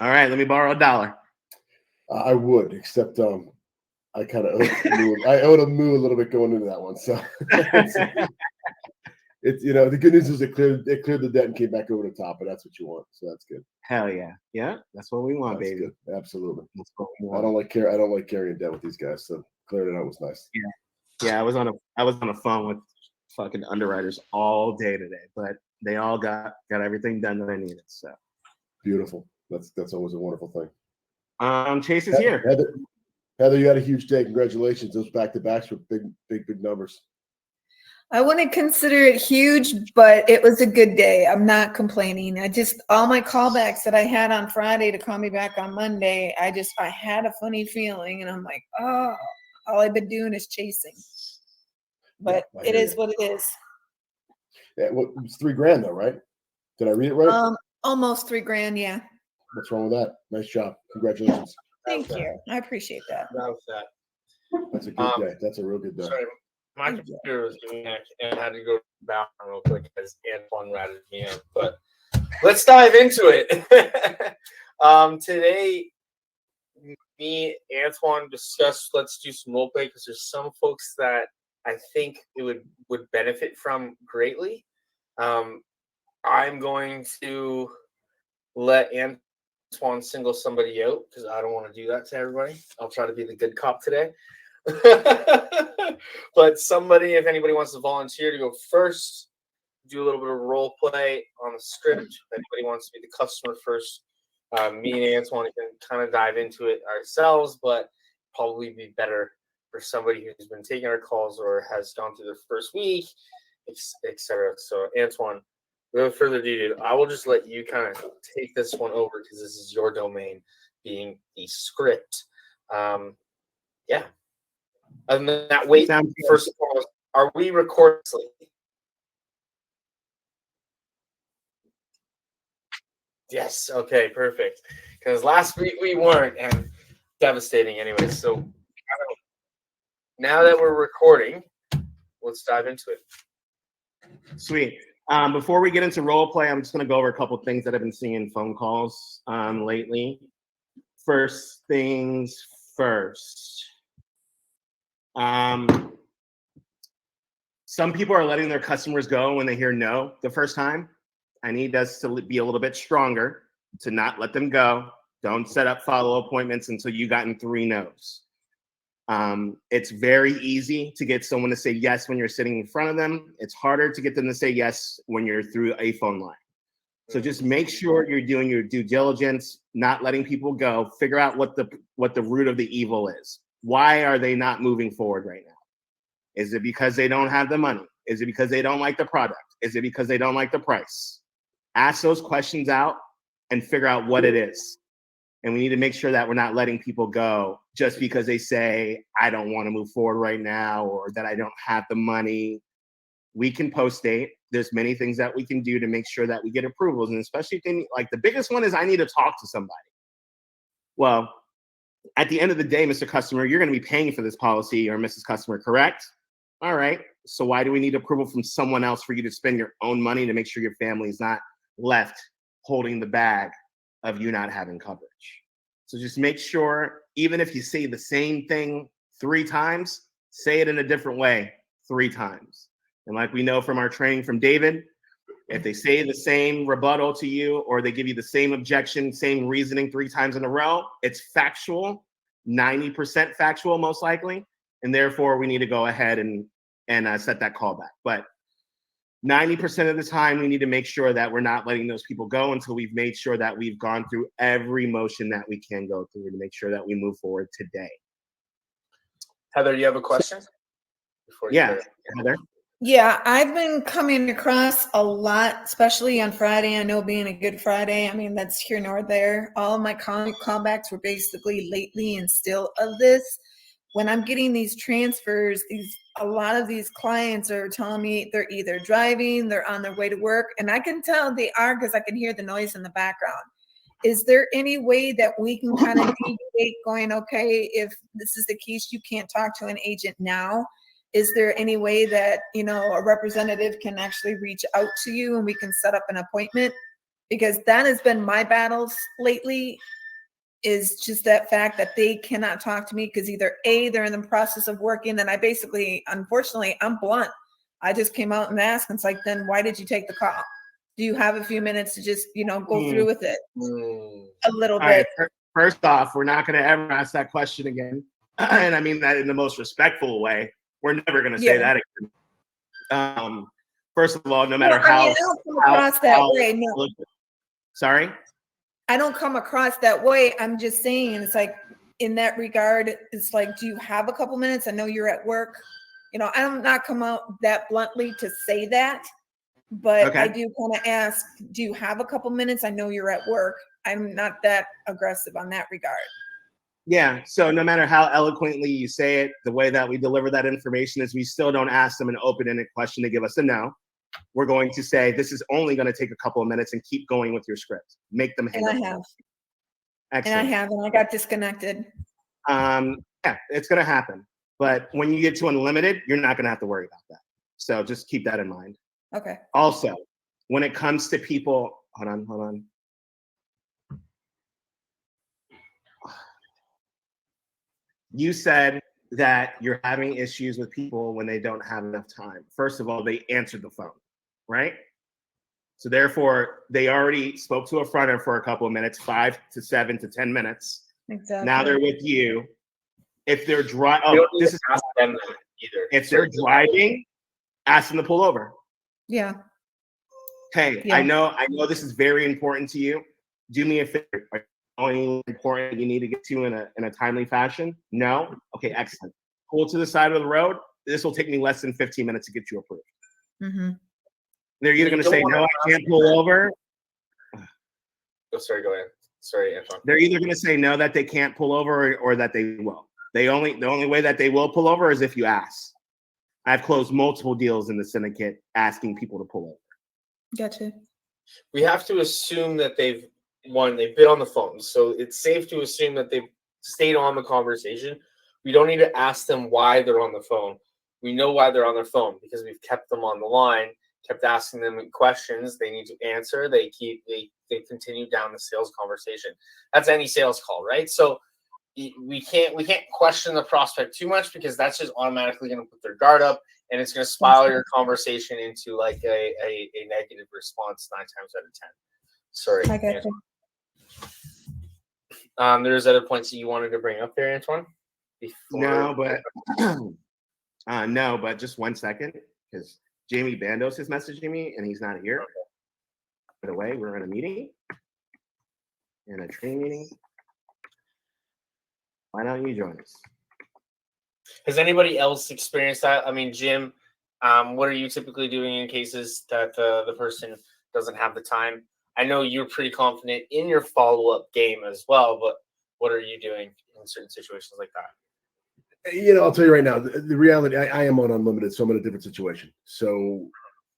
All right, let me borrow $1. I would, except I kind of owed a moo a little bit going into that one. So it's the good news is it cleared the debt and came back over the top, and that's what you want. So that's good. Hell yeah, yeah, that's what we want, that's baby. Good. Absolutely. That's what we want. I don't like carrying debt with these guys. So clearing it out was nice. Yeah. I was on a phone with fucking underwriters all day today, but they all got everything done that I needed. So beautiful. That's always a wonderful thing. Chase is here. Heather, you had a huge day. Congratulations. Those back-to-backs were big numbers. I wouldn't consider it huge, but it was a good day. I'm not complaining. All my callbacks that I had on Friday to call me back on Monday, I had a funny feeling, and I'm like, oh, all I've been doing is chasing. But it is what it is. Yeah, well, it's $3,000 though, right? Did I read it right? Almost $3,000, yeah. What's wrong with that? Nice job. Congratulations. Thank you. I appreciate that. That's a good day. That's a real good day. Sorry, my computer was doing that, and I had to go to the bathroom real quick as Antoine ratted me out. But let's dive into it. Today, me and Antoine discussed let's do some role play because there's some folks that I think it would benefit from greatly. I'm going to let Antoine single somebody out because I don't want to do that to everybody. I'll try to be the good cop today. But if anybody wants to volunteer to go first, do a little bit of role play on the script. If anybody wants to be the customer first, me and Antoine can kind of dive into it ourselves, but probably be better for somebody who's been taking our calls or has gone through their first week, etc. So Antoine, without further ado, I will just let you kind of take this one over because this is your domain, being the script. Yeah. Other than that, wait, first of all, are we recording? Yes. Okay, perfect. Because last week we weren't, and devastating anyway. So now that we're recording, let's dive into it. Sweet. Before we get into role play, I'm just going to go over a couple of things that I've been seeing in phone calls lately. First things first. Some people are letting their customers go when they hear no the first time. I need us to be a little bit stronger to not let them go. Don't set up follow appointments until you gotten 3 no's. It's very easy to get someone to say yes when you're sitting in front of them. It's harder to get them to say yes when you're through a phone line. So just make sure you're doing your due diligence, not letting people go. Figure out what the root of the evil is. Why are they not moving forward right now? Is it because they don't have the money? Is it because they don't like the product? Is it because they don't like the price? Ask those questions out and figure out what it is. And we need to make sure that we're not letting people go just because they say, I don't want to move forward right now, or that I don't have the money. We can post date. There's many things that we can do to make sure that we get approvals. And especially like the biggest one is I need to talk to somebody. Well, at the end of the day, Mr. Customer, you're going to be paying for this policy, or Mrs. Customer, correct? All right. So why do we need approval from someone else for you to spend your own money to make sure your family is not left holding the bag of you not having coverage? So just make sure, even if you say the same thing 3 times, say it in a different way 3 times. And like we know from our training from David, if they say the same rebuttal to you, or they give you the same objection, same reasoning 3 times in a row, it's factual, 90% factual most likely. And therefore we need to go ahead and set that call back. But 90% of the time, we need to make sure that we're not letting those people go until we've made sure that we've gone through every motion that we can go through to make sure that we move forward today. Heather, you have a question? Heather. Yeah, I've been coming across a lot, especially on Friday. I know being a Good Friday, I mean, that's here nor there. All of my callbacks were basically lately and still of this. When I'm getting these transfers, a lot of these clients are telling me they're either driving, they're on their way to work, and I can tell they are because I can hear the noise in the background. Is there any way that we can kind of deviate going, okay, if this is the case, you can't talk to an agent now? Is there any way that, a representative can actually reach out to you and we can set up an appointment? because that has been my battles lately, is just that fact that they cannot talk to me because either A, they're in the process of working, then I basically, unfortunately, I'm blunt. I just came out and asked, and it's like, then why did you take the call? Do you have a few minutes to just, go through with it a little All bit? right, first off, we're not going to ever ask that question again. And I mean that in the most respectful way. We're never going to say that again. First of all, no matter I don't come across that way. No. Sorry? I don't come across that way. I'm just saying, it's like, in that regard, it's like, do you have a couple minutes? I know you're at work. I'm not come out that bluntly to say that, but Okay. I do kind of ask, do you have a couple minutes? I know you're at work. I'm not that aggressive on that regard. Yeah. So no matter how eloquently you say it, the way that we deliver that information is we still don't ask them an open-ended question to give us a no. We're going to say, this is only going to take a couple of minutes, and keep going with your script. Make them handle it. And I have. Excellent. And I got disconnected. Yeah, it's going to happen. But when you get to unlimited, you're not going to have to worry about that. So just keep that in mind. Okay. Also, when it comes to people, hold on. You said that you're having issues with people when they don't have enough time. First of all, they answered the phone, right? So therefore, they already spoke to a front end for a couple of minutes, 5 to 7 to 10 minutes. Exactly. Now they're with you. If they're driving, either. If they're driving, ask them to pull over. Yeah. Hey, Yeah. I know this is very important to you. Do me a favor. Anything important you need to get to in a timely fashion? No? Okay, excellent. Pull to the side of the road. This will take me less than 15 minutes to get you approved. Mm-hmm. They're either going to say, no, I can't pull over. Oh, sorry, go ahead. Sorry, Antoine. They're either going to say no, that they can't pull over, or that they will. The only way that they will pull over is if you ask. I've closed multiple deals in the syndicate asking people to pull over. Gotcha. We have to assume that they've been on the phone. So it's safe to assume that they've stayed on the conversation. We don't need to ask them why they're on the phone. We know why they're on their phone because we've kept them on the line, kept asking them questions they need to answer. They continue down the sales conversation. That's any sales call, right? So we can't question the prospect too much because that's just automatically going to put their guard up, and it's going to spiral your conversation into like a negative response 9 times out of 10. Sorry. I got you. There's other points that you wanted to bring up there, Antoine? No, but just 1 second, because Jamie Bandos is messaging me and he's not here. By the way, we're in a meeting, in a training meeting. Why don't you join us? Has anybody else experienced that? I mean, Jim, what are you typically doing in cases that the person doesn't have the time? I know you're pretty confident in your follow-up game as well, but what are you doing in certain situations like that? I'll tell you right now, the reality, I am on unlimited, so I'm in a different situation. So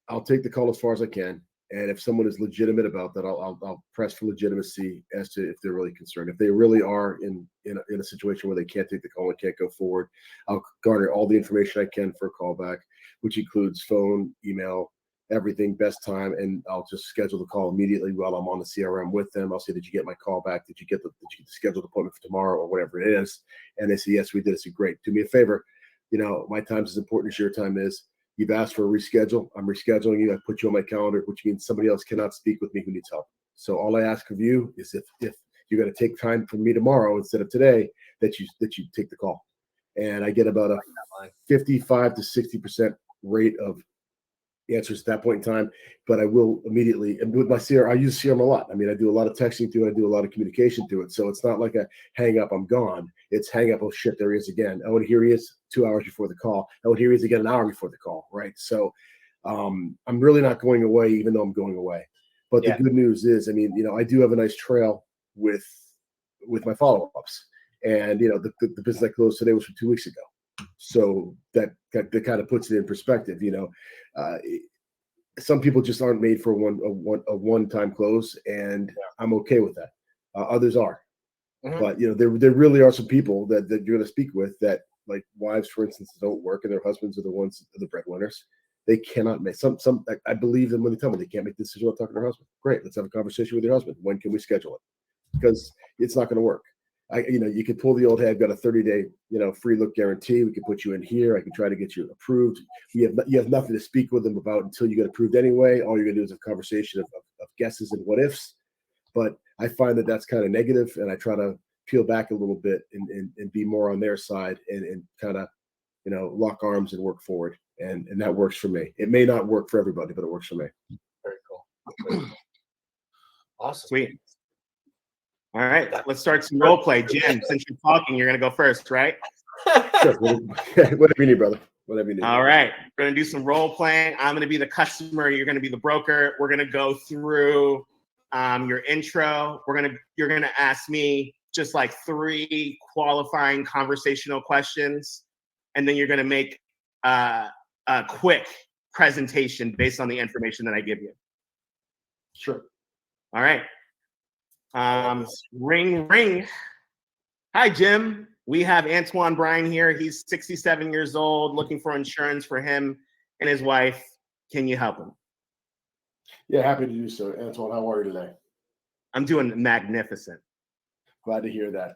I'll take the call as far as I can. And if someone is legitimate about that, I'll press for legitimacy as to if they're really concerned. If they really are in a situation where they can't take the call and can't go forward, I'll garner all the information I can for a callback, which includes phone, email, everything, best time, and I'll just schedule the call immediately while I'm on the CRM with them. I'll say, did you get my call back? Did you get the scheduled appointment for tomorrow or whatever it is? And they say, yes, we did. I say, great. Do me a favor. My time's as important as your time is. You've asked for a reschedule. I'm rescheduling you. I put you on my calendar, which means somebody else cannot speak with me who needs help. So all I ask of you is if you're going to take time from me tomorrow instead of today, that you take the call. And I get about a 55 to 60% rate of answers at that point in time, but I will immediately, and with my CRM, I use CRM a lot. I mean, I do a lot of texting to it. I do a lot of communication to it. So it's not like a hang up, I'm gone. It's hang up, oh shit, there he is again. Oh, and here he is 2 hours before the call. Oh, and here he is again an hour before the call, right? So I'm really not going away, even though I'm going away. But the good news is, I mean, I do have a nice trail with my follow-ups. And, the business I closed today was from 2 weeks ago. So that kind of puts it in perspective. Some people just aren't made for a one-time close, and I'm okay with that. Others are, but there really are some people that you're going to speak with that, like wives, for instance, don't work, and their husbands are the breadwinners, They cannot make I believe them when they tell me they can't make the decision without talking to their husband. Great, let's have a conversation with your husband. When can we schedule it? Because it's not going to work. You could pull the old, hey, I've got a 30-day, free look guarantee. We can put you in here. I can try to get you approved. You have nothing to speak with them about until you get approved anyway. All you're going to do is a conversation of guesses and what ifs. But I find that that's kind of negative, and I try to peel back a little bit and be more on their side and kind of, lock arms and work forward. And that works for me. It may not work for everybody, but it works for me. Very cool. Awesome. Sweet. All right, let's start some role play. Jim, since you're talking, you're going to go first, right? Sure. Whatever you need, brother. Whatever you need. All right, we're going to do some role playing. I'm going to be the customer. You're going to be the broker. We're going to go through your intro. You're going to ask me just like 3 qualifying conversational questions, and then you're going to make a quick presentation based on the information that I give you. Sure. All right. Ring, ring. Hi, Jim. We have Antoine Bryan here. He's 67 years old, looking for insurance for him and his wife. Can you help him? Yeah, happy to do so. Antoine, how are you today? I'm doing magnificent. Glad to hear that.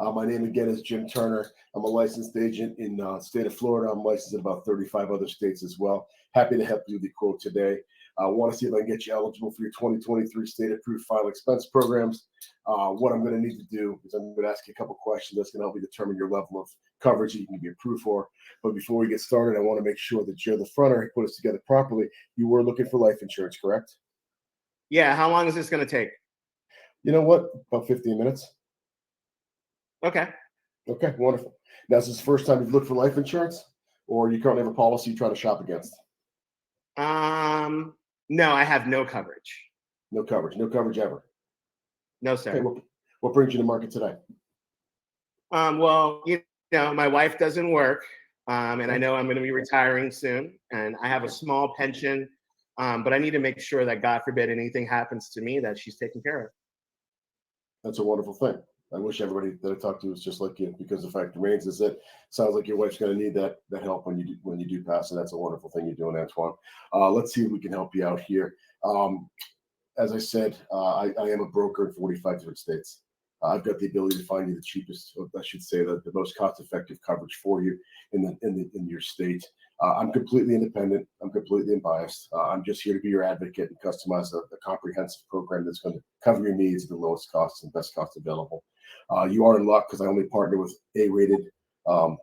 My name again is Jim Turner. I'm a licensed agent in the state of Florida. I'm licensed in about 35 other states as well. Happy to help you with the quote today. I want to see if I can get you eligible for your 2023 state-approved final expense programs. What I'm going to need to do is I'm going to ask you a couple questions that's going to help you determine your level of coverage that you can be approved for. But before we get started, I want to make sure that you're the fronter who put us together properly. You were looking for life insurance, correct? Yeah, how long is this going to take? You know what? About 15 minutes. Okay. Okay, wonderful. Now, is this the first time you've looked for life insurance, or you currently have a policy you try to shop against? No, I have no coverage. No coverage ever. No, sir. Okay, what brings you to market today? Well, my wife doesn't work, and I know I'm going to be retiring soon, and I have a small pension, but I need to make sure that, God forbid, anything happens to me, that she's taken care of. That's a wonderful thing. I wish everybody that I talk to was just like you, because the fact remains is that it sounds like your wife's going to need that help when you do pass, and that's a wonderful thing you're doing, Antoine. Let's see if we can help you out here. As I said, I am a broker in 45 different states. I've got the ability to find you the cheapest, or I should say, the most cost-effective coverage for you in your state. I'm completely independent. I'm completely unbiased. I'm just here to be your advocate and customize a comprehensive program that's going to cover your needs at the lowest cost and best cost available. You are in luck because I only partner with A-rated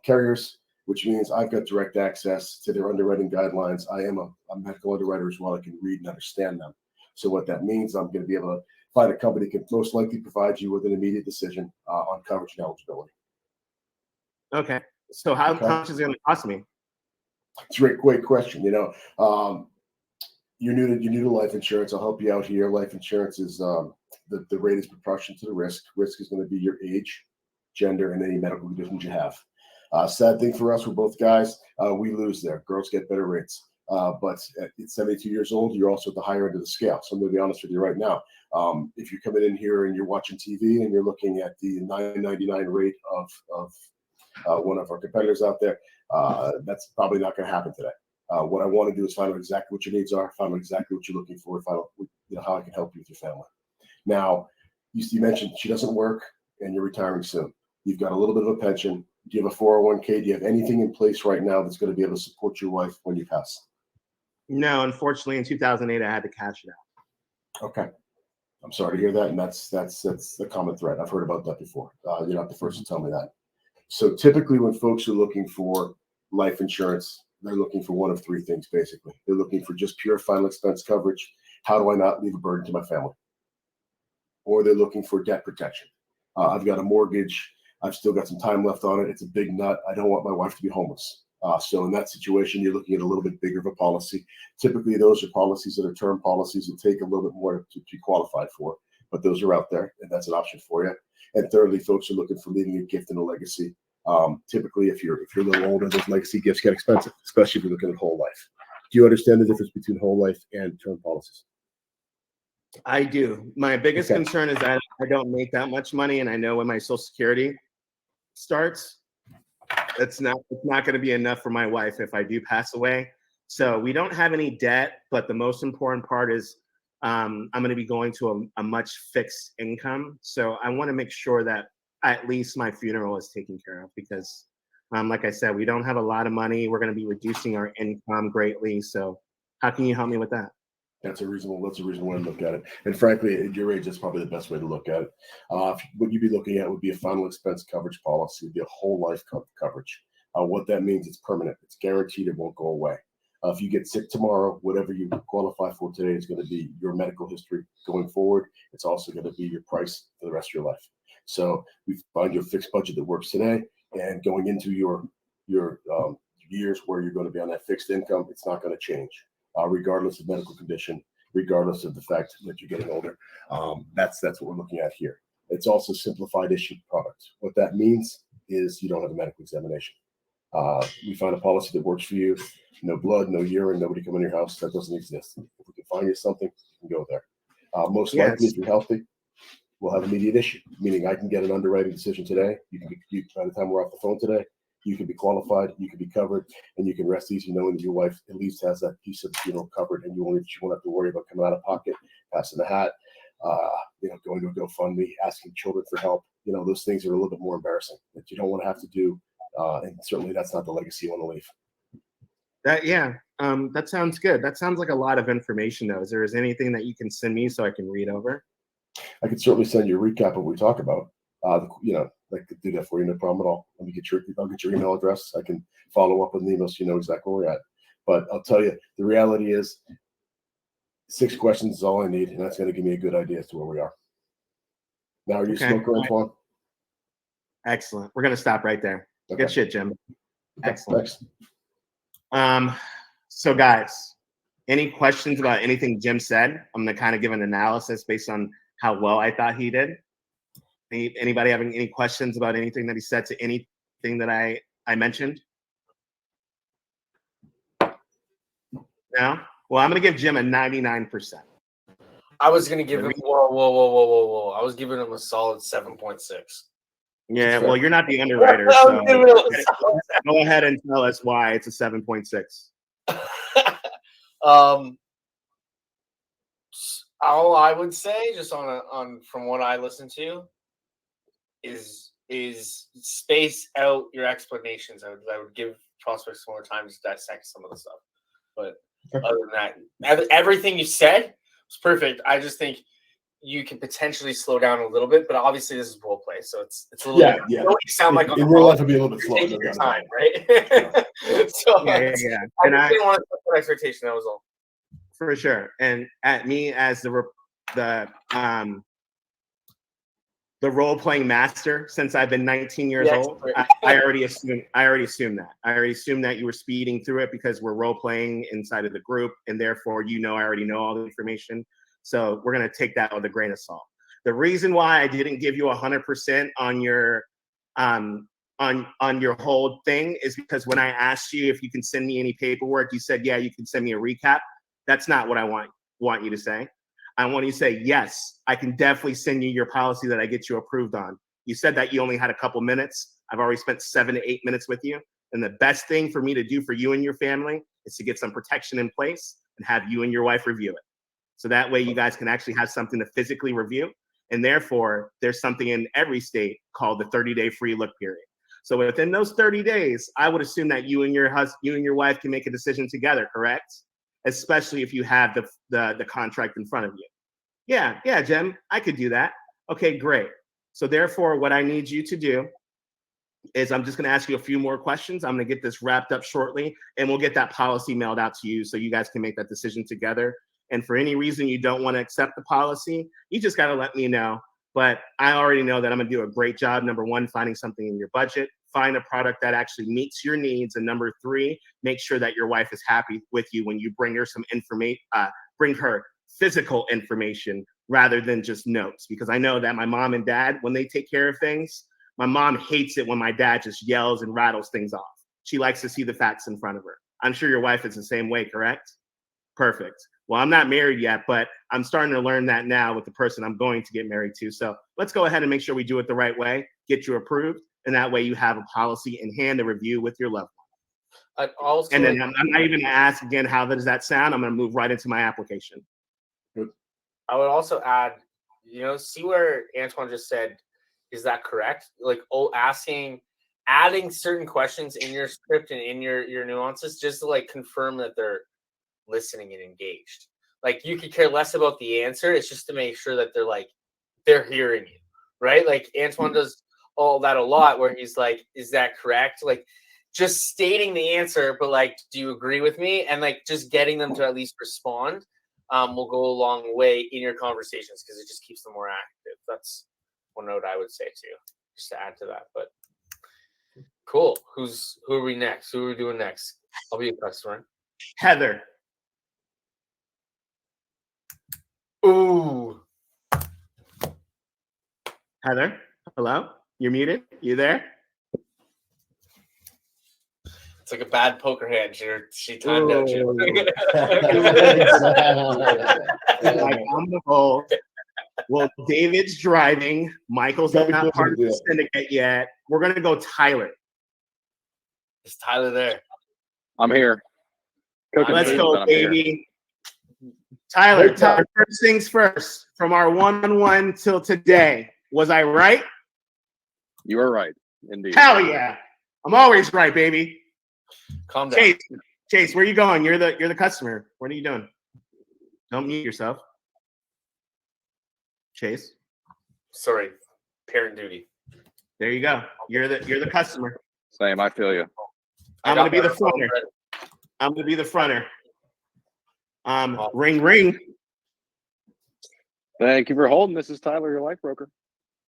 carriers, which means I've got direct access to their underwriting guidelines. I am a medical underwriter as well. I can read and understand them. So what that means, I'm going to be able to find a company that can most likely provide you with an immediate decision on coverage and eligibility. Okay. So how much is it going to cost me? It's a great question. You're new to life insurance. I'll help you out here. Life insurance is the rate is proportional to the risk. Risk is going to be your age, gender, and any medical conditions you have. Sad thing for us, we're both guys. We lose there. Girls get better rates. But at 72 years old, you're also at the higher end of the scale. So I'm going to be honest with you right now. If you're coming in here and you're watching TV and you're looking at the $9.99 rate of one of our competitors out there, that's probably not going to happen today. What I want to do is find out exactly what your needs are, find out exactly what you're looking for, find out how I can help you with your family. Now, you mentioned she doesn't work and you're retiring soon. You've got a little bit of a pension. Do you have a 401k? Do you have anything in place right now that's going to be able to support your wife when you pass? No, unfortunately, in 2008, I had to cash it out. Okay. I'm sorry to hear that. And that's the common thread. I've heard about that before. You're not the first to tell me that. So typically when folks are looking for life insurance, they're looking for one of 3 things, basically. They're looking for just pure final expense coverage. How do I not leave a burden to my family? Or they're looking for debt protection. I've got a mortgage. I've still got some time left on it. It's a big nut. I don't want my wife to be homeless. So in that situation, you're looking at a little bit bigger of a policy. Typically, those are policies that are term policies that take a little bit more to be qualified for, but those are out there, and that's an option for you. And thirdly, folks are looking for leaving a gift and a legacy. Typically, if you're a little older, those legacy gifts get expensive, especially if you're looking at whole life. Do you understand the difference between whole life and term policies? I do. My biggest concern is that I don't make that much money, and I know when my Social Security starts, it's not going to be enough for my wife if I do pass away. So we don't have any debt, but the most important part is I'm going to be going to a much fixed income. So I want to make sure that at least my funeral is taken care of because, like I said, we don't have a lot of money. We're going to be reducing our income greatly. So how can you help me with that? That's a reasonable way to look at it. And frankly, at your age, that's probably the best way to look at it. What you'd be looking at would be a final expense coverage policy, would be a whole life coverage. What that means, it's permanent. It's guaranteed. It won't go away. If you get sick tomorrow, whatever you qualify for today is going to be your medical history going forward. It's also going to be your price for the rest of your life. So we find your fixed budget that works today, and going into your years where you're going to be on that fixed income, it's not going to change. Regardless of medical condition, regardless of the fact that you're getting older. That's what we're looking at here. It's also simplified issue product. What that means is you don't have a medical examination. We find a policy that works for you. No blood, no urine, nobody come in your house. That doesn't exist. If we can find you something, you can go there. Most likely, if you're healthy, we'll have immediate issue, meaning I can get an underwriting decision today. By the time we're off the phone today, you can be qualified, you can be covered, and you can rest easy knowing that your wife at least has that piece of the funeral covered, and you won't have to worry about coming out of pocket, passing the hat, going to a GoFundMe, asking children for help. Those things are a little bit more embarrassing that you don't want to have to do, and certainly that's not the legacy you want to leave. That sounds good. That sounds like a lot of information, though. Is there anything that you can send me so I can read over? I could certainly send you a recap of what we talk about. I could do that for you, no problem at all. I'll get your email address. I can follow up with an email so you know exactly where we're at. But I'll tell you, the reality is 6 questions is all I need, and that's going to give me a good idea as to where we are. Now, are you a smoker, Antoine? Excellent. We're going to stop right there. Okay. Good shit, Jim. Excellent. Thanks. So guys, any questions about anything Jim said? I'm going to kind of give an analysis based on how well I thought he did. Anybody having any questions about anything that he said to anything that I mentioned? No? Well, I'm going to give Jim a 99%. I was going to give him, whoa. I was giving him a solid 7.6. Yeah, well, you're not the underwriter, so go ahead and tell us why it's a 7.6. All I would say, just from what I listened to, is space out your explanations. I would give prospects more time to dissect some of the stuff. But other than that, everything you said was perfect. I just think you can potentially slow down a little bit, but obviously this is role play, so it's a little bit. Yeah. You sound like in real life, it'd be a little bit slower. Taking your time, right? So yeah. And I didn't want to set that expectation. That was all. For sure. And at me as the role-playing master since I've been 19 years old, I already assumed that. I already assumed that you were speeding through it because we're role-playing inside of the group, and therefore I already know all the information. So we're gonna take that with a grain of salt. The reason why I didn't give you 100% on your your whole thing is because when I asked you if you can send me any paperwork, you said, yeah, you can send me a recap. That's not what I want you to say. I want you to say, yes, I can definitely send you your policy that I get you approved on. You said that you only had a couple minutes. I've already spent 7 to 8 minutes with you. And the best thing for me to do for you and your family is to get some protection in place and have you and your wife review it. So that way you guys can actually have something to physically review. And therefore, there's something in every state called the 30-day free look period. So within those 30 days, I would assume that you and your wife can make a decision together, correct? Especially if you have the contract in front of you. Yeah, Jim, I could do that. Okay, great. So therefore, what I need you to do is I'm just going to ask you a few more questions. I'm going to get this wrapped up shortly, and we'll get that policy mailed out to you so you guys can make that decision together. And for any reason you don't want to accept the policy, you just got to let me know. But I already know that I'm going to do a great job. Number one, finding something in your budget. Find a product that actually meets your needs. And number 3, make sure that your wife is happy with you when you bring her some information, bring her physical information rather than just notes. Because I know that my mom and dad, when they take care of things, my mom hates it when my dad just yells and rattles things off. She likes to see the facts in front of her. I'm sure your wife is the same way, correct? Perfect. Well, I'm not married yet, but I'm starting to learn that now with the person I'm going to get married to. So let's go ahead and make sure we do it the right way, get you approved, and that way you have a policy in hand to review with your loved Also, And then I'm not even gonna ask again, how does that sound? I'm gonna move right into my application. I would also add, see where Antoine just said, is that correct? Like, adding certain questions in your script and in your nuances, just to like confirm that they're listening and engaged. Like, you could care less about the answer. It's just to make sure that they're hearing you, right? Like Antoine does all that a lot, where he's like, is that correct? Like, just stating the answer, but like, do you agree with me? And like, just getting them to at least respond will go a long way in your conversations, because it just keeps them more active. That's one note I would say too, just to add to that. But cool. Who are we next? Who are we doing next? I'll be a customer. Heather. Ooh. Heather, hello? You're muted? You there? It's like a bad poker hand. She timed out you. Like, I'm the hole. Well, David's driving. Michael's not part of the syndicate yet. We're going to go Tyler. Is Tyler there? I'm here. Let's go, baby. Tyler, first things first. From our one-on-one till today, was I right? You are right, indeed. Hell yeah! I'm always right, baby. Calm down. Chase, where are you going? You're the customer. What are you doing? Don't mute yourself. Chase. Sorry, parent duty. There you go. You're the customer. Same, I feel you. I'm gonna be the fronter. I'm gonna be the fronter. Ring, ring. Thank you for holding. This is Tyler, your life broker.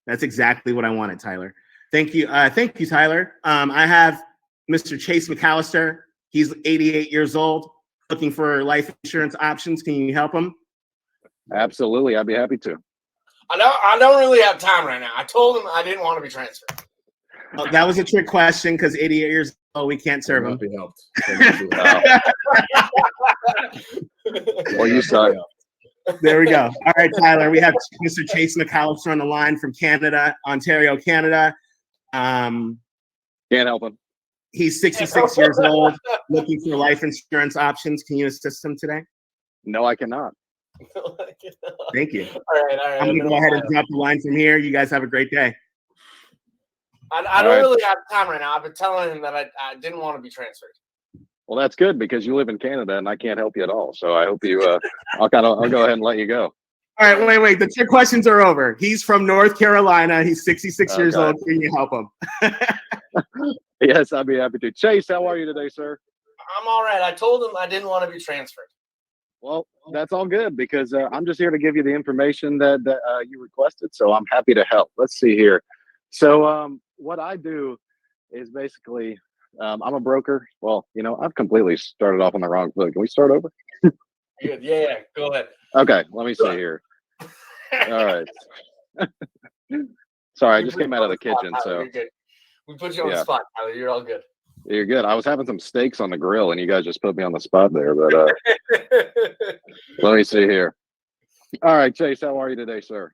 That's exactly what I wanted, Tyler. Thank you. Thank you, Tyler. I have Mr. Chase McAllister. He's 88 years old, looking for life insurance options. Can you help him? Absolutely. I'd be happy to. I don't really have time right now. I told him I didn't want to be transferred. Oh, that was a trick question, because 88 years old, we can't serve him. Be helped. Well, you suck. There we go. All right, Tyler. We have Mr. Chase McAllister on the line from Canada, Ontario, Canada. Can't help him. He's 66 years old, looking for life insurance options. Can you assist him today? No, I cannot. Thank you. All right. I'm going to go ahead and drop the line from here. You guys have a great day. I don't really have time right now. I've been telling him that I didn't want to be transferred. Well, that's good, because you live in Canada and I can't help you at all. So I hope you. I'll go ahead and let you go. All right, wait. The trick questions are over. He's from North Carolina. He's 66 years old. Can you help him? Yes, I'd be happy to. Chase, how are you today, sir? I'm all right. I told him I didn't want to be transferred. Well, that's all good, because I'm just here to give you the information that you requested. So I'm happy to help. Let's see here. So what I do is basically I'm a broker. Well, I've completely started off on the wrong foot. Can we start over? Good. Yeah. Go ahead. Okay, let me see here. All right. Sorry, I just came out of the kitchen, so we put you on the spot, Tyler. You're all good. You're good. I was having some steaks on the grill, and you guys just put me on the spot there. But let me see here. All right, Chase, how are you today, sir?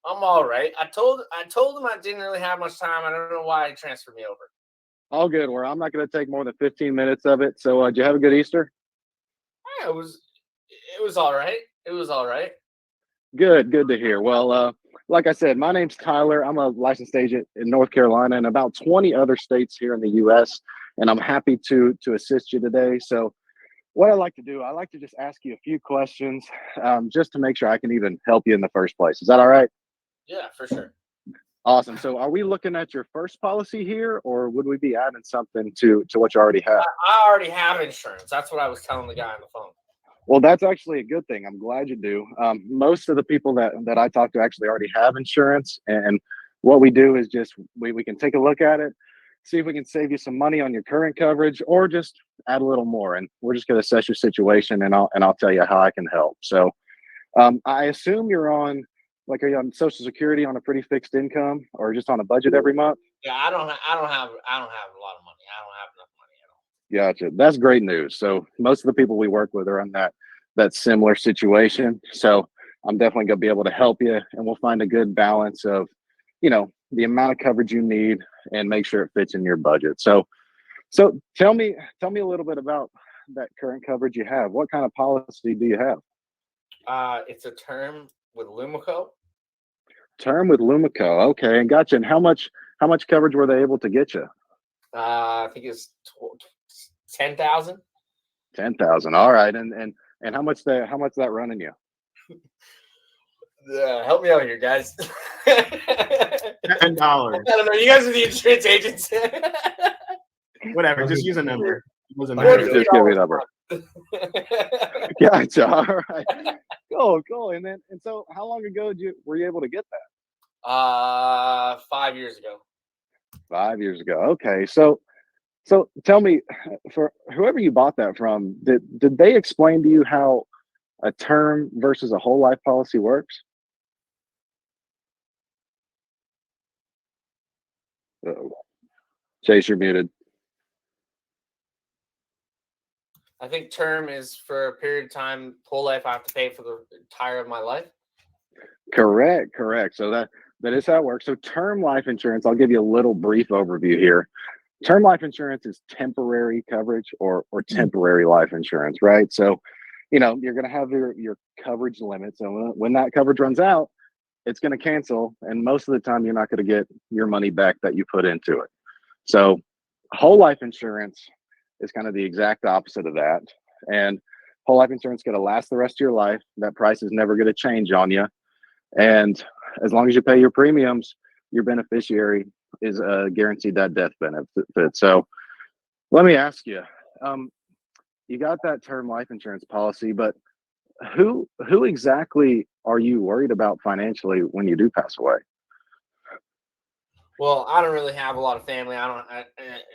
I'm all right. I told him I didn't really have much time. I don't know why he transferred me over. All good. Well, I'm not going to take more than 15 minutes of it. So, did you have a good Easter? Yeah, it was all right. It was all right. Good to hear. Well, like I said, my name's Tyler. I'm a licensed agent in North Carolina and about 20 other states here in the U.S., and I'm happy to assist you today. So what I like to do, I like to just ask you a few questions just to make sure I can even help you in the first place. Is that all right? Yeah, for sure. Awesome. So are we looking at your first policy here, or would we be adding something to what you already have? I already have insurance. That's what I was telling the guy on the phone. Well, that's actually a good thing. I'm glad you do. Most of the people that I talk to actually already have insurance. And what we do is just we can take a look at it, see if we can save you some money on your current coverage, or just add a little more. And we're just going to assess your situation, and I'll tell you how I can help. So I assume are you on Social Security on a pretty fixed income, or just on a budget every month? Yeah, I don't have a lot of money. I don't have enough money at all. Gotcha. That's great news. So most of the people we work with are in that similar situation. So I'm definitely going to be able to help you, and we'll find a good balance of, the amount of coverage you need and make sure it fits in your budget. So So tell me a little bit about that current coverage you have. What kind of policy do you have? It's a term with Lumico. Term with Lumico. Okay, and gotcha. And how much coverage were they able to get you? I think it's 10,000. 10,000. All right. And how much that running you? Help me out here, guys. $10. I don't know. You guys are the insurance agents. Whatever. Just use a number. It doesn't Just matter. Just give me a number. Gotcha. All right. Cool. And so how long ago were you able to get that? 5 years ago. 5 years ago. Okay. So tell me, for whoever you bought that from, did they explain to you how a term versus a whole life policy works? Uh-oh. Chase, you're muted. I think term is for a period of time. Whole life, I have to pay for the entire of my life. Correct. So that is how it works. So term life insurance, I'll give you a little brief overview here. Term life insurance is temporary coverage or temporary life insurance, right? So, you're going to have your coverage limits. And when that coverage runs out, it's going to cancel. And most of the time, you're not going to get your money back that you put into it. So whole life insurance is kind of the exact opposite of that. And whole life insurance is going to last the rest of your life. That price is never going to change on you. And as long as you pay your premiums, your beneficiary is guaranteed that death benefit. So let me ask you, you got that term life insurance policy, but who exactly are you worried about financially when you do pass away? Well, I don't really have a lot of family.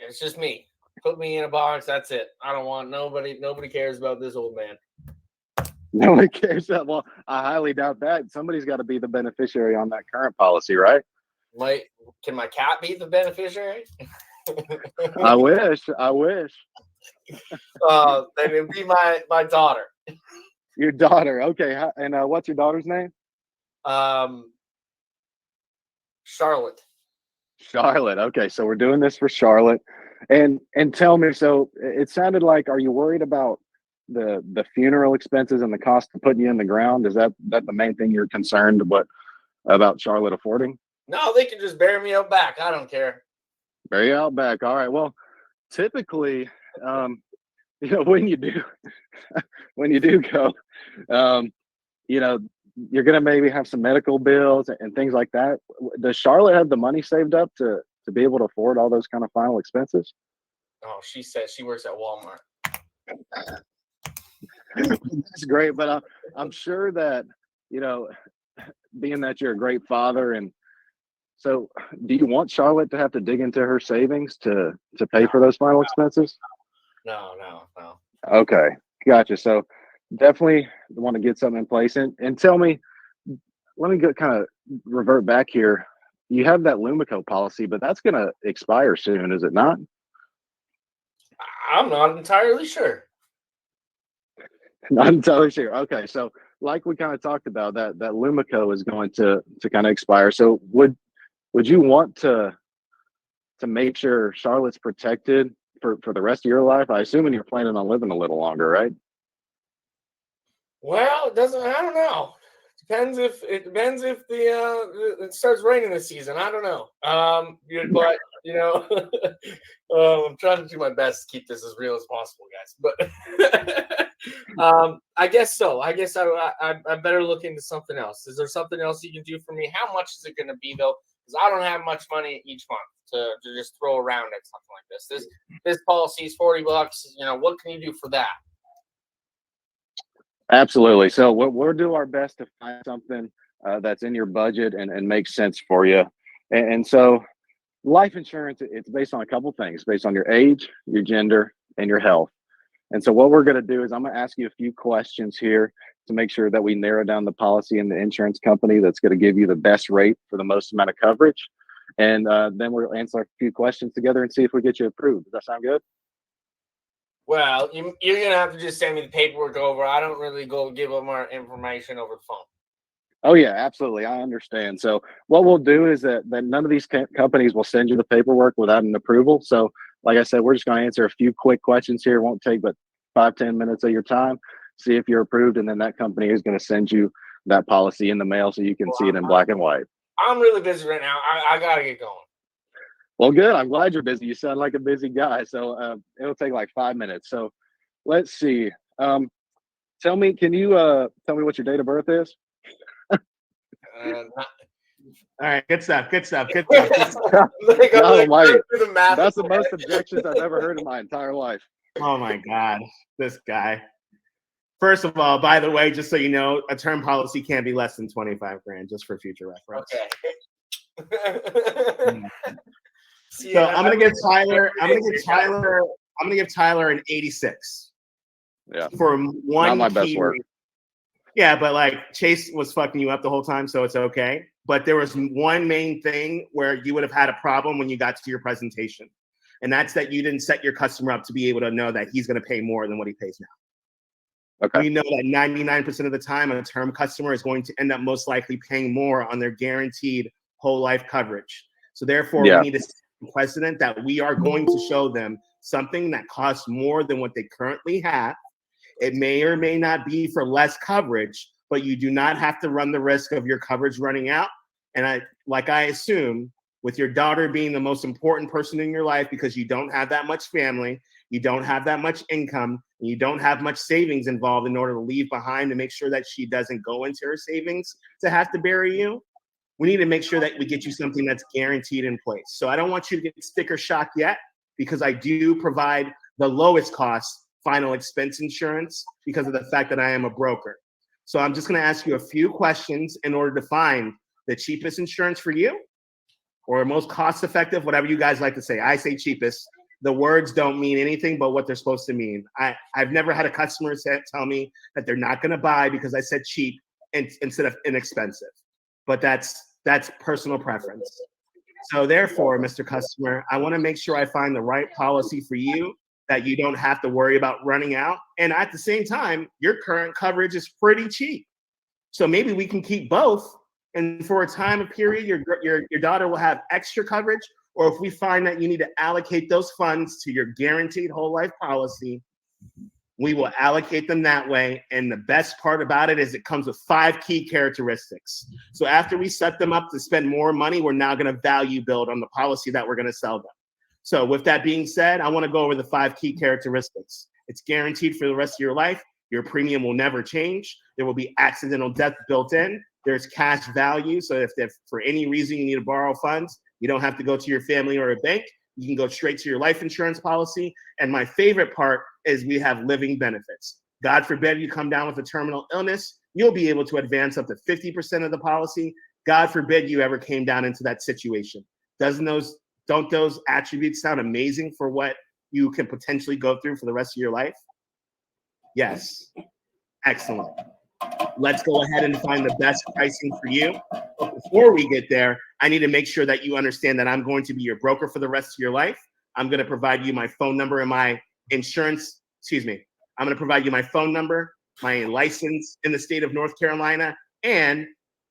It's just me. Put me in a box. That's it. I don't want nobody. Nobody cares about this old man. Nobody cares that. Well, I highly doubt that. Somebody's got to be the beneficiary on that current policy, right? Can my cat be the beneficiary? I wish. Then it'd be my daughter. Your daughter. Okay. And what's your daughter's name? Charlotte. Charlotte. Okay. So we're doing this for Charlotte. And tell me, so it sounded like, are you worried about the funeral expenses and the cost of putting you in the ground? Is that the main thing you're concerned about Charlotte affording? No, they can just bury me out back. I don't care. Bury you out back. All right. Well, typically, when you do go, you're going to maybe have some medical bills and things like that. Does Charlotte have the money saved up to be able to afford all those kind of final expenses? Oh, she says she works at Walmart. That's great. But I'm sure that, being that you're a great father, and so do you want Charlotte to have to dig into her savings to pay for those final expenses? No. Okay. Gotcha. So definitely want to get something in place. And tell me, let me kind of revert back here. You have that Lumico policy, but that's going to expire soon, is it not? I'm not entirely sure. Not entirely sure. Okay. So like we kind of talked about, that Lumico is going to kind of expire. So would you want to make sure Charlotte's protected for the rest of your life? I assume you're planning on living a little longer, right? Well, it doesn't. I don't know. Depends if it starts raining this season. I don't know. But I'm trying to do my best to keep this as real as possible, guys. But I guess so. I guess I better look into something else. Is there something else you can do for me? How much is it going to be though? Because I don't have much money each month to just throw around at something like this. This policy is $40. What can you do for that? Absolutely. So we'll do our best to find something that's in your budget and makes sense for you. And so life insurance, it's based on a couple things, based on your age, your gender, and your health. And so what we're going to do is I'm going to ask you a few questions here to make sure that we narrow down the policy and the insurance company that's going to give you the best rate for the most amount of coverage. And then we'll answer a few questions together and see if we get you approved. Does that sound good? Well, you're going to have to just send me the paperwork over. I don't really go give them our information over the phone. Oh, yeah, absolutely. I understand. So what we'll do is that none of these companies will send you the paperwork without an approval. So Like I said, we're just going to answer a few quick questions here. It won't take but 5-10 minutes of your time. See if you're approved, and then that company is going to send you that policy in the mail so you can see it in black and white. I'm really busy right now. I gotta get going. Well, good. I'm glad you're busy. You sound like a busy guy. So it'll take like 5 minutes. So let's see. Tell me, can you tell me what your date of birth is? All right, good stuff. Good stuff. Good stuff. Good stuff. Like, I'm No, like, Mike, trying to do the math. That's the most objections I've ever heard in my entire life. Oh my God, this guy. First of all, by the way, just so you know, a term policy can't be less than 25 grand, just for future reference. Okay. So I'm gonna give Tyler an 86. Yeah. For one Not my best work. Yeah, but like Chase was fucking you up the whole time, so it's okay. But there was one main thing where you would have had a problem when you got to your presentation. And that's that you didn't set your customer up to be able to know that he's gonna pay more than what he pays now. Okay. We know that 99% of the time, a term customer is going to end up most likely paying more on their guaranteed whole life coverage. So therefore, we need to set the precedent that we are going to show them something that costs more than what they currently have. It may or may not be for less coverage, but you do not have to run the risk of your coverage running out. And I assume, with your daughter being the most important person in your life because you don't have that much family, you don't have that much income, and you don't have much savings involved in order to leave behind to make sure that she doesn't go into her savings to have to bury you. We need to make sure that we get you something that's guaranteed in place. So I don't want you to get sticker shock yet, because I do provide the lowest cost final expense insurance because of the fact that I am a broker. So I'm just going to ask you a few questions in order to find the cheapest insurance for you, or most cost effective, whatever you guys like to say. I say cheapest. The words don't mean anything but what they're supposed to mean. I've never had a customer tell me that they're not going to buy because I said cheap instead of inexpensive. But that's personal preference. So therefore, Mr. Customer, I want to make sure I find the right policy for you that you don't have to worry about running out. And at the same time, your current coverage is pretty cheap. So maybe we can keep both. And for a time of period, your daughter will have extra coverage. Or if we find that you need to allocate those funds to your guaranteed whole life policy, we will allocate them that way. And the best part about it is it comes with 5 key characteristics. So after we set them up to spend more money, we're now going to value build on the policy that we're going to sell them. So with that being said, I want to go over the 5 key characteristics. It's guaranteed for the rest of your life. Your premium will never change. There will be accidental death built in. There's cash value. So if for any reason you need to borrow funds, you don't have to go to your family or a bank. You can go straight to your life insurance policy. And my favorite part is we have living benefits. God forbid you come down with a terminal illness, you'll be able to advance up to 50% of the policy. God forbid you ever came down into that situation. Don't those attributes sound amazing for what you can potentially go through for the rest of your life? Yes. Excellent. Let's go ahead and find the best pricing for you. But before we get there, I need to make sure that you understand that I'm going to be your broker for the rest of your life. I'm going to provide you my phone number and my insurance. I'm going to provide you my phone number, my license in the state of North Carolina, and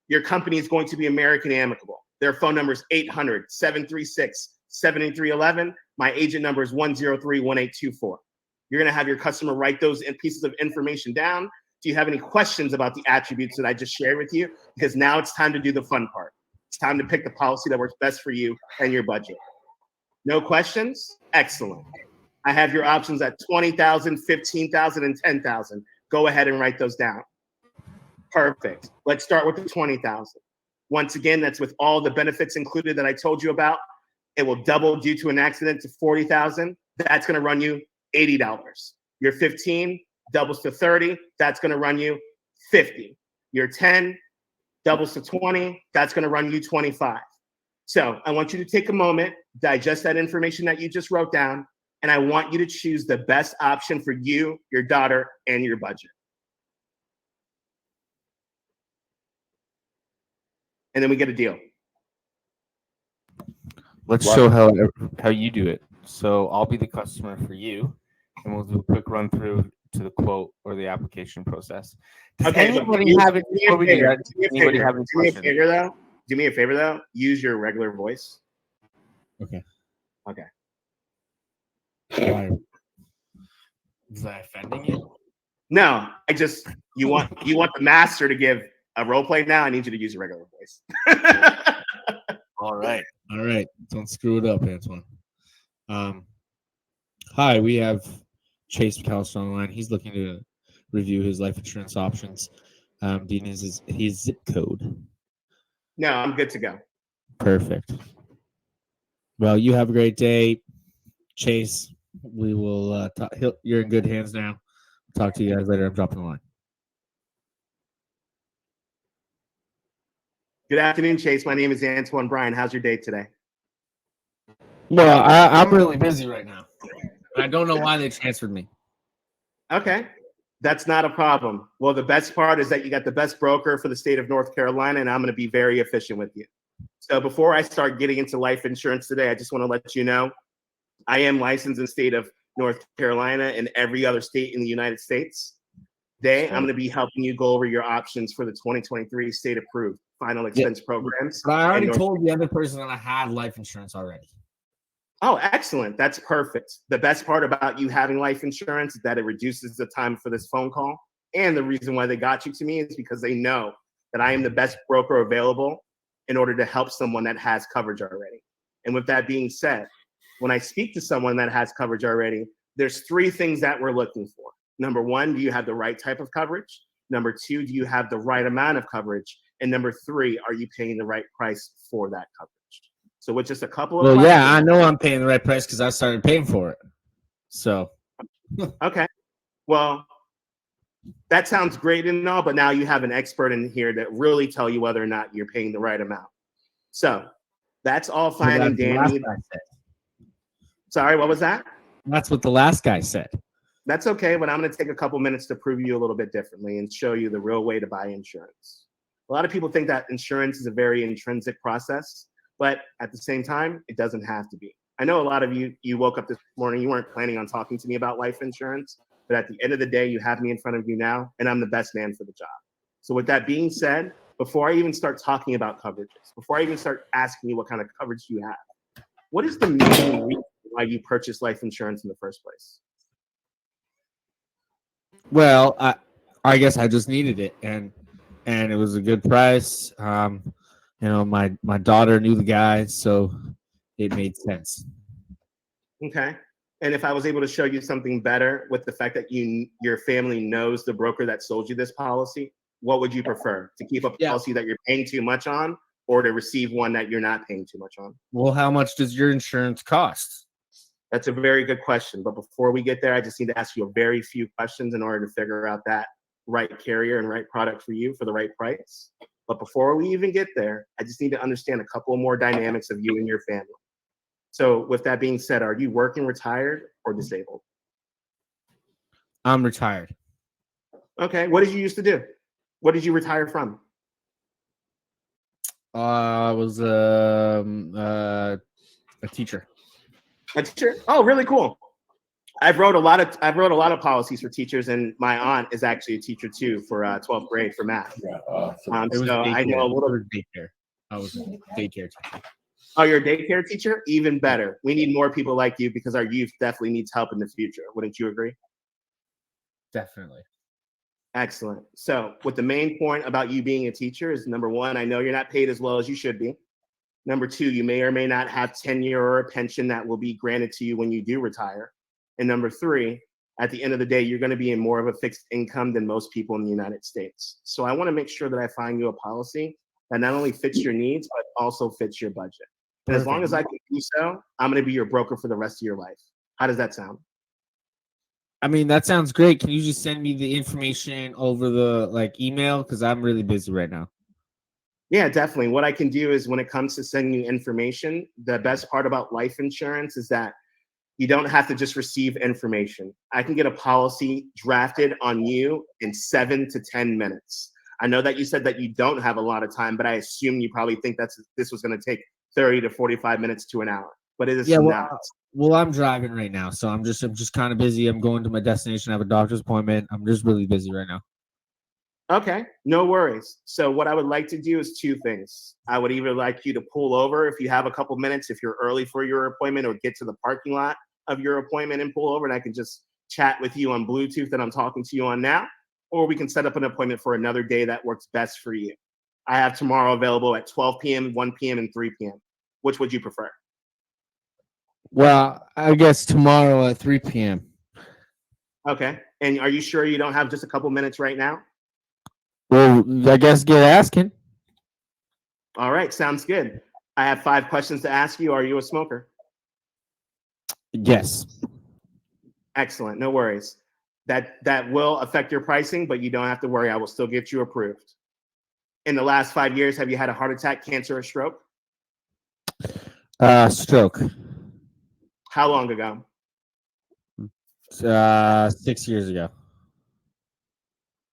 your company is going to be American Amicable. Their phone number is 800-736-7311. My agent number is 103-1824. You're going to have your customer write those pieces of information down. Do you have any questions about the attributes that I just shared with you? Because now it's time to do the fun part. It's time to pick the policy that works best for you and your budget. No questions? Excellent. I have your options at $20,000, $15,000, and $10,000. Go ahead and write those down. Perfect. Let's start with the $20,000. Once again, that's with all the benefits included that I told you about. It will double due to an accident to $40,000. That's going to run you $80. Your 15 doubles to 30. That's going to run you $50. Your 10 doubles to 20. That's going to run you $25. So I want you to take a moment, digest that information that you just wrote down, and I want you to choose the best option for you, your daughter, and your budget. And then we get a deal. Let's show how you do it. So I'll be the customer for you, and we'll do a quick run through to the quote or the application process. Does anybody have it before we do that? Do me a favor though. Use your regular voice. Okay. Why? Was I offending you? No, you want the master to give a role play now. I need you to use your regular voice. All right. Don't screw it up, Antoine. Hi, we have Chase McAllister on the line. He's looking to review his life insurance options. Do you need his zip code? No, I'm good to go. Perfect. Well, you have a great day, Chase. We will talk. You're in good hands now. Talk to you guys later. I'm dropping the line. Good afternoon, Chase. My name is Antoine Bryan. How's your day today? Well, I'm really busy right now. I don't know why they transferred me. Okay, that's not a problem. Well, the best part is that you got the best broker for the state of North Carolina, and I'm going to be very efficient with you. So before I start getting into life insurance today, I just want to let you know I am licensed in the state of North Carolina and every other state in the United States. Today, I'm going to be helping you go over your options for the 2023 state-approved final expense programs. But I already told the other person that I had life insurance already. Oh, excellent. That's perfect. The best part about you having life insurance is that it reduces the time for this phone call. And the reason why they got you to me is because they know that I am the best broker available in order to help someone that has coverage already. And with that being said, when I speak to someone that has coverage already, there's three things that we're looking for. Number one, do you have the right type of coverage? Number two, do you have the right amount of coverage? And number three, are you paying the right price for that coverage? So with just a couple of questions, yeah, I know questions- I'm paying the right price because I started paying for it. So Okay. Well, that sounds great and all, but now you have an expert in here that really tell you whether or not you're paying the right amount. So that's all fine and dandy. Sorry, what was that? That's what the last guy said. That's okay, but I'm going to take a couple minutes to prove you a little bit differently and show you the real way to buy insurance. A lot of people think that insurance is a very intrinsic process, but at the same time, it doesn't have to be. I know a lot of you woke up this morning, you weren't planning on talking to me about life insurance, but at the end of the day, you have me in front of you now, and I'm the best man for the job. So with that being said, before I even start talking about coverages, before I even start asking you what kind of coverage you have, what is the main reason why you purchased life insurance in the first place? Well, I guess I just needed it, and it was a good price. My daughter knew the guy, so it made sense. Okay. And if I was able to show you something better with the fact that your family knows the broker that sold you this policy, what would you prefer? To keep a policy that you're paying too much on, or to receive one that you're not paying too much on? Well, how much does your insurance cost? That's a very good question. But before we get there, I just need to ask you a very few questions in order to figure out that right carrier and right product for you for the right price. But before we even get there, I just need to understand a couple more dynamics of you and your family. So with that being said, are you working, retired, or disabled? I'm retired. Okay. What did you used to do? What did you retire from? I was a teacher. A teacher? Oh, really cool. I've wrote a lot of policies for teachers, and my aunt is actually a teacher too for 12th grade for math. So I know a little. Daycare. I was a daycare teacher. Oh, you're a daycare teacher? Even better. We need more people like you because our youth definitely needs help in the future. Wouldn't you agree? Definitely. Excellent. So with the main point about you being a teacher is, number one, I know you're not paid as well as you should be. Number two, you may or may not have tenure or a pension that will be granted to you when you do retire. And number three, at the end of the day, you're going to be in more of a fixed income than most people in the United States. So I want to make sure that I find you a policy that not only fits your needs, but also fits your budget. And as long as I can do so, I'm going to be your broker for the rest of your life. How does that sound? I mean, that sounds great. Can you just send me the information over the email? Because I'm really busy right now. Yeah, definitely. What I can do is when it comes to sending you information, the best part about life insurance is that you don't have to just receive information. I can get a policy drafted on you in 7 to 10 minutes. I know that you said that you don't have a lot of time, but I assume you probably think this was going to take 30 to 45 minutes to an hour. But it is not. Well, I'm driving right now, so I'm just kind of busy. I'm going to my destination. I have a doctor's appointment. I'm just really busy right now. Okay, no worries. So what I would like to do is two things. I would either like you to pull over if you have a couple minutes, if you're early for your appointment, or get to the parking lot of your appointment and pull over, and I can just chat with you on Bluetooth that I'm talking to you on now, or we can set up an appointment for another day that works best for you. I have tomorrow available at 12 p.m., 1 p.m., and 3 p.m. Which would you prefer? Well, I guess tomorrow at 3 p.m. Okay. And are you sure you don't have just a couple minutes right now? Well, I guess get asking. All right. Sounds good. I have 5 questions to ask you. Are you a smoker? Yes. Excellent. No worries. That will affect your pricing, but you don't have to worry. I will still get you approved. In the last 5 years, have you had a heart attack, cancer, or stroke? Stroke. How long ago? 6 years ago.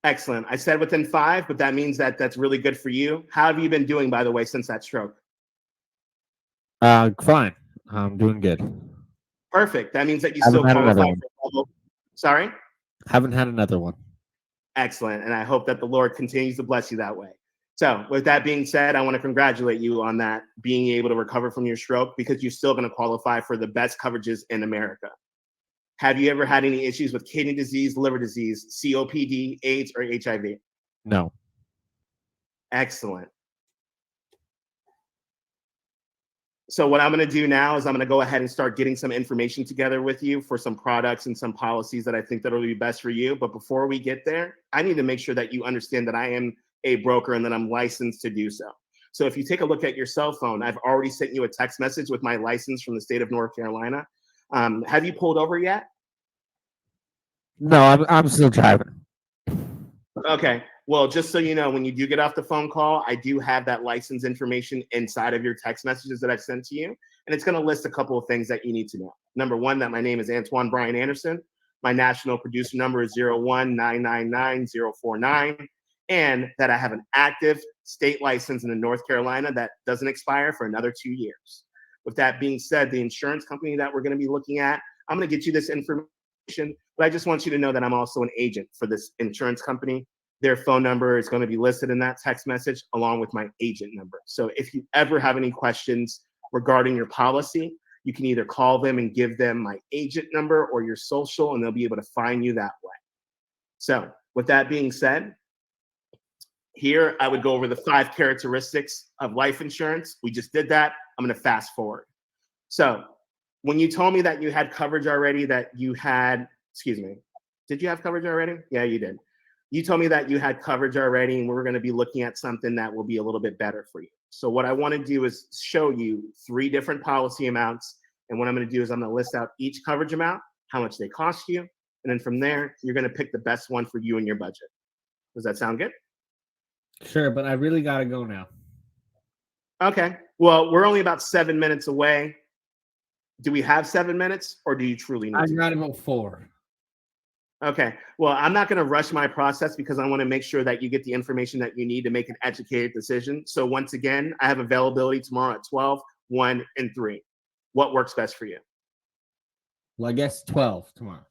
Excellent. I said within 5, but that means that that's really good for you. How have you been doing, by the way, since that stroke? Fine. I'm doing good. Perfect. That means that you Haven't still had another qualify one. for bubble. Sorry? Haven't had another one. Excellent. And I hope that the Lord continues to bless you that way. So with that being said, I want to congratulate you on that, being able to recover from your stroke, because you're still going to qualify for the best coverages in America. Have you ever had any issues with kidney disease, liver disease, COPD, AIDS, or HIV? No. Excellent. So what I'm going to do now is I'm going to go ahead and start getting some information together with you for some products and some policies that I think that will be best for you. But before we get there, I need to make sure that you understand that I am a broker and that I'm licensed to do so. So if you take a look at your cell phone, I've already sent you a text message with my license from the state of North Carolina. Have you pulled over yet? No, I'm still driving. Okay. Well, just so you know, when you do get off the phone call, I do have that license information inside of your text messages that I've sent to you. And it's going to list a couple of things that you need to know. Number one, that my name is Antoine Brian Anderson. My national producer number is 01999049. And that I have an active state license in North Carolina that doesn't expire for another 2 years. With that being said, the insurance company that we're going to be looking at, I'm going to get you this information, but I just want you to know that I'm also an agent for this insurance company. Their phone number is going to be listed in that text message along with my agent number. So if you ever have any questions regarding your policy, you can either call them and give them my agent number or your social, and they'll be able to find you that way. So with that being said, here I would go over the 5 characteristics of life insurance. We just did that. I'm going to fast forward. So when you told me that you had coverage already, did you have coverage already? Yeah, you did. You told me that you had coverage already, and we're going to be looking at something that will be a little bit better for you. So what I want to do is show you 3 different policy amounts. And what I'm going to do is I'm going to list out each coverage amount, how much they cost you. And then from there, you're going to pick the best one for you and your budget. Does that sound good? Sure, but I really got to go now. Okay. Well, we're only about 7 minutes away. Do we have 7 minutes, or do you truly need I to? got about 4. Okay. Well, I'm not going to rush my process because I want to make sure that you get the information that you need to make an educated decision. So once again, I have availability tomorrow at 12, 1, and 3. What works best for you? Well, I guess 12 tomorrow.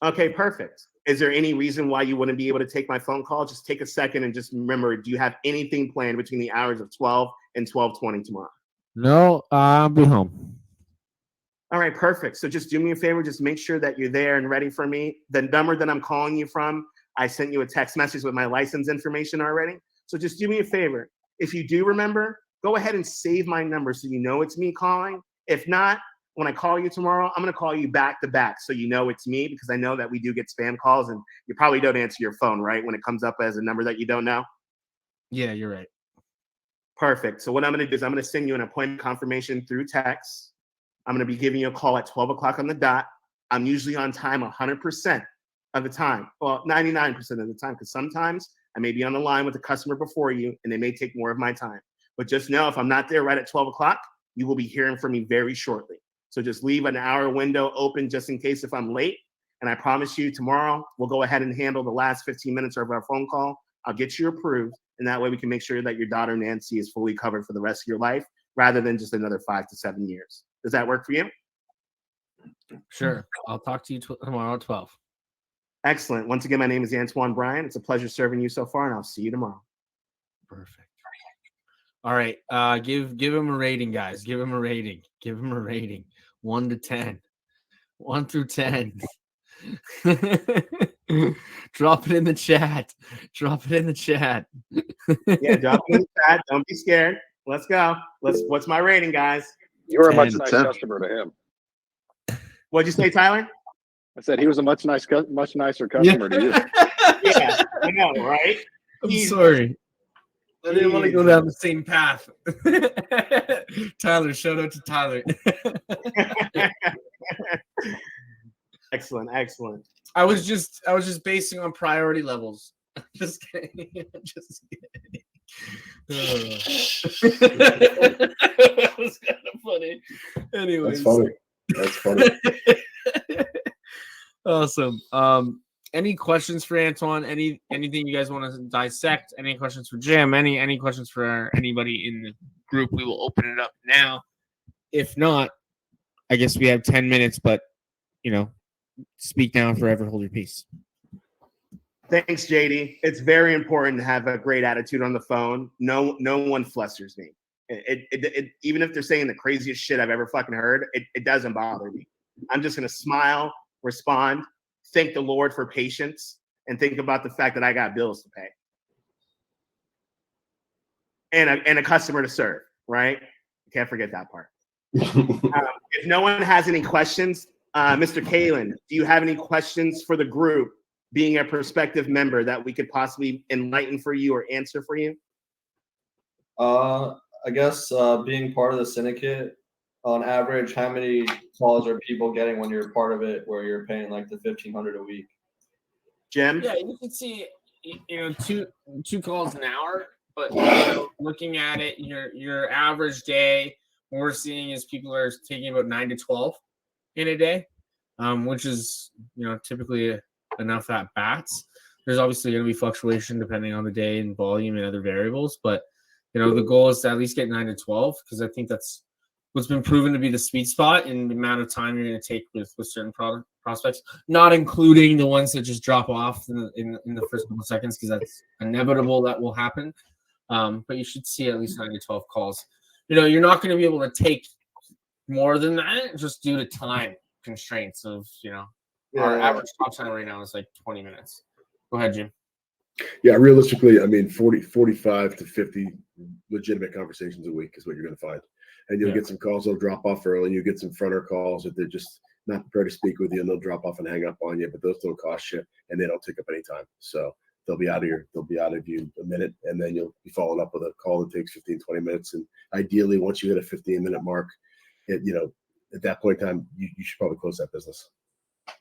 Okay, perfect. Is there any reason why you wouldn't be able to take my phone call? Just take a second and just remember, do you have anything planned between the hours of 12 and 12:20 tomorrow? No, I'll be home. All right, perfect. So just do me a favor. Just make sure that you're there and ready for me. The number that I'm calling you from, I sent you a text message with my license information already. So just do me a favor. If you do remember, go ahead and save my number so you know it's me calling. If not, when I call you tomorrow, I'm going to call you back to back so you know it's me, because I know that we do get spam calls and you probably don't answer your phone, right, when it comes up as a number that you don't know? Yeah, you're right. Perfect. So what I'm going to do is I'm going to send you an appointment confirmation through text. I'm going to be giving you a call at 12 o'clock on the dot. I'm usually on time 100% of the time. Well, 99% of the time, because sometimes I may be on the line with the customer before you and they may take more of my time. But just know if I'm not there right at 12 o'clock, you will be hearing from me very shortly. So just leave an hour window open just in case if I'm late. And I promise you tomorrow, we'll go ahead and handle the last 15 minutes of our phone call. I'll get you approved. And that way we can make sure that your daughter Nancy is fully covered for the rest of your life, rather than just another 5 to 7 years. Does that work for you? Sure. I'll talk to you tomorrow at 12. Excellent. Once again, my name is Antoine Bryan. It's a pleasure serving you so far, and I'll see you tomorrow. Perfect. All right. Give him a rating, guys. Give him a rating. Give him a rating. 1 to 10. 1 through 10. Drop it in the chat. Drop it in the chat. Yeah, drop it in the chat. Don't be scared. Let's go. What's my rating, guys? You were a 10. much nice customer to him. What'd you say, Tyler? I said he was a much nicer customer to you. Yeah, I know, right? I'm Jeez. sorry. I didn't want to go Jeez. down the same path. Tyler, shout out to Tyler. Excellent. I was just basing on priority levels. Just kidding. Just kidding. That was kind of funny. Anyways. That's funny. Awesome. Any questions for Antoine? Anything you guys want to dissect? Any questions for Jim? Any questions for anybody in the group? We will open it up now. If not, I guess we have 10 minutes, but speak now and forever hold your peace. Thanks, JD. It's very important to have a great attitude on the phone. No one flusters me. It even if they're saying the craziest shit I've ever fucking heard, it doesn't bother me. I'm just gonna smile, respond, thank the Lord for patience, and think about the fact that I got bills to pay and a customer to serve. Right? Can't forget that part. If no one has any questions, Mr. Kalen, do you have any questions for the group? Being a prospective member that we could possibly enlighten for you or answer for you? I guess being part of the syndicate, on average, how many calls are people getting when you're part of it where you're paying like the $1,500 a week? Jim? Yeah, you can see, two calls an hour, but looking at it, your average day, what we're seeing is people are taking about 9 to 12 in a day, which is, typically enough at bats. There's obviously going to be fluctuation depending on the day and volume and other variables, but the goal is to at least get 9 to 12 because I think that's what's been proven to be the sweet spot in the amount of time you're going to take with certain prospects, not including the ones that just drop off in the first couple of seconds because that's inevitable that will happen. But you should see at least 9 to 12 calls. You're not going to be able to take more than that just due to time constraints of our average talk time right now is like 20 minutes. Go ahead, Jim. Yeah, realistically, 45 to 50 legitimate conversations a week is what you're going to find. And you'll get some calls that'll drop off early. You get some fronter calls that they're just not prepared to speak with you and they'll drop off and hang up on you, but those don't cost you and they don't take up any time. So they'll be out of you a minute and then you'll be following up with a call that takes 15, 20 minutes. And ideally, once you hit a 15-minute mark, at that point in time, you should probably close that business.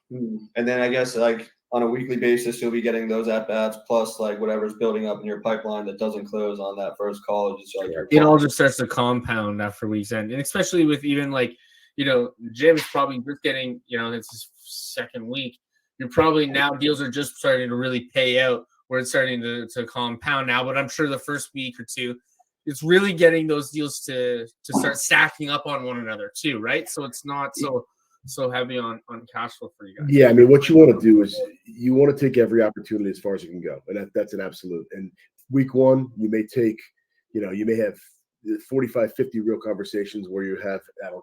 And then I guess like on a weekly basis, you'll be getting those at bats plus like whatever's building up in your pipeline that doesn't close on that first call. Just like it all just starts to compound after week's end, and especially with even like Jim's probably just getting it's his second week. You're probably now deals are just starting to really pay out where it's starting to compound now. But I'm sure the first week or two, it's really getting those deals to start stacking up on one another too, right? So it's not so heavy on cash flow for you guys. Yeah, what you want to do is you want to take every opportunity as far as you can go, and that's an absolute. And week one, you may take, you may have 45, 50 real conversations where you have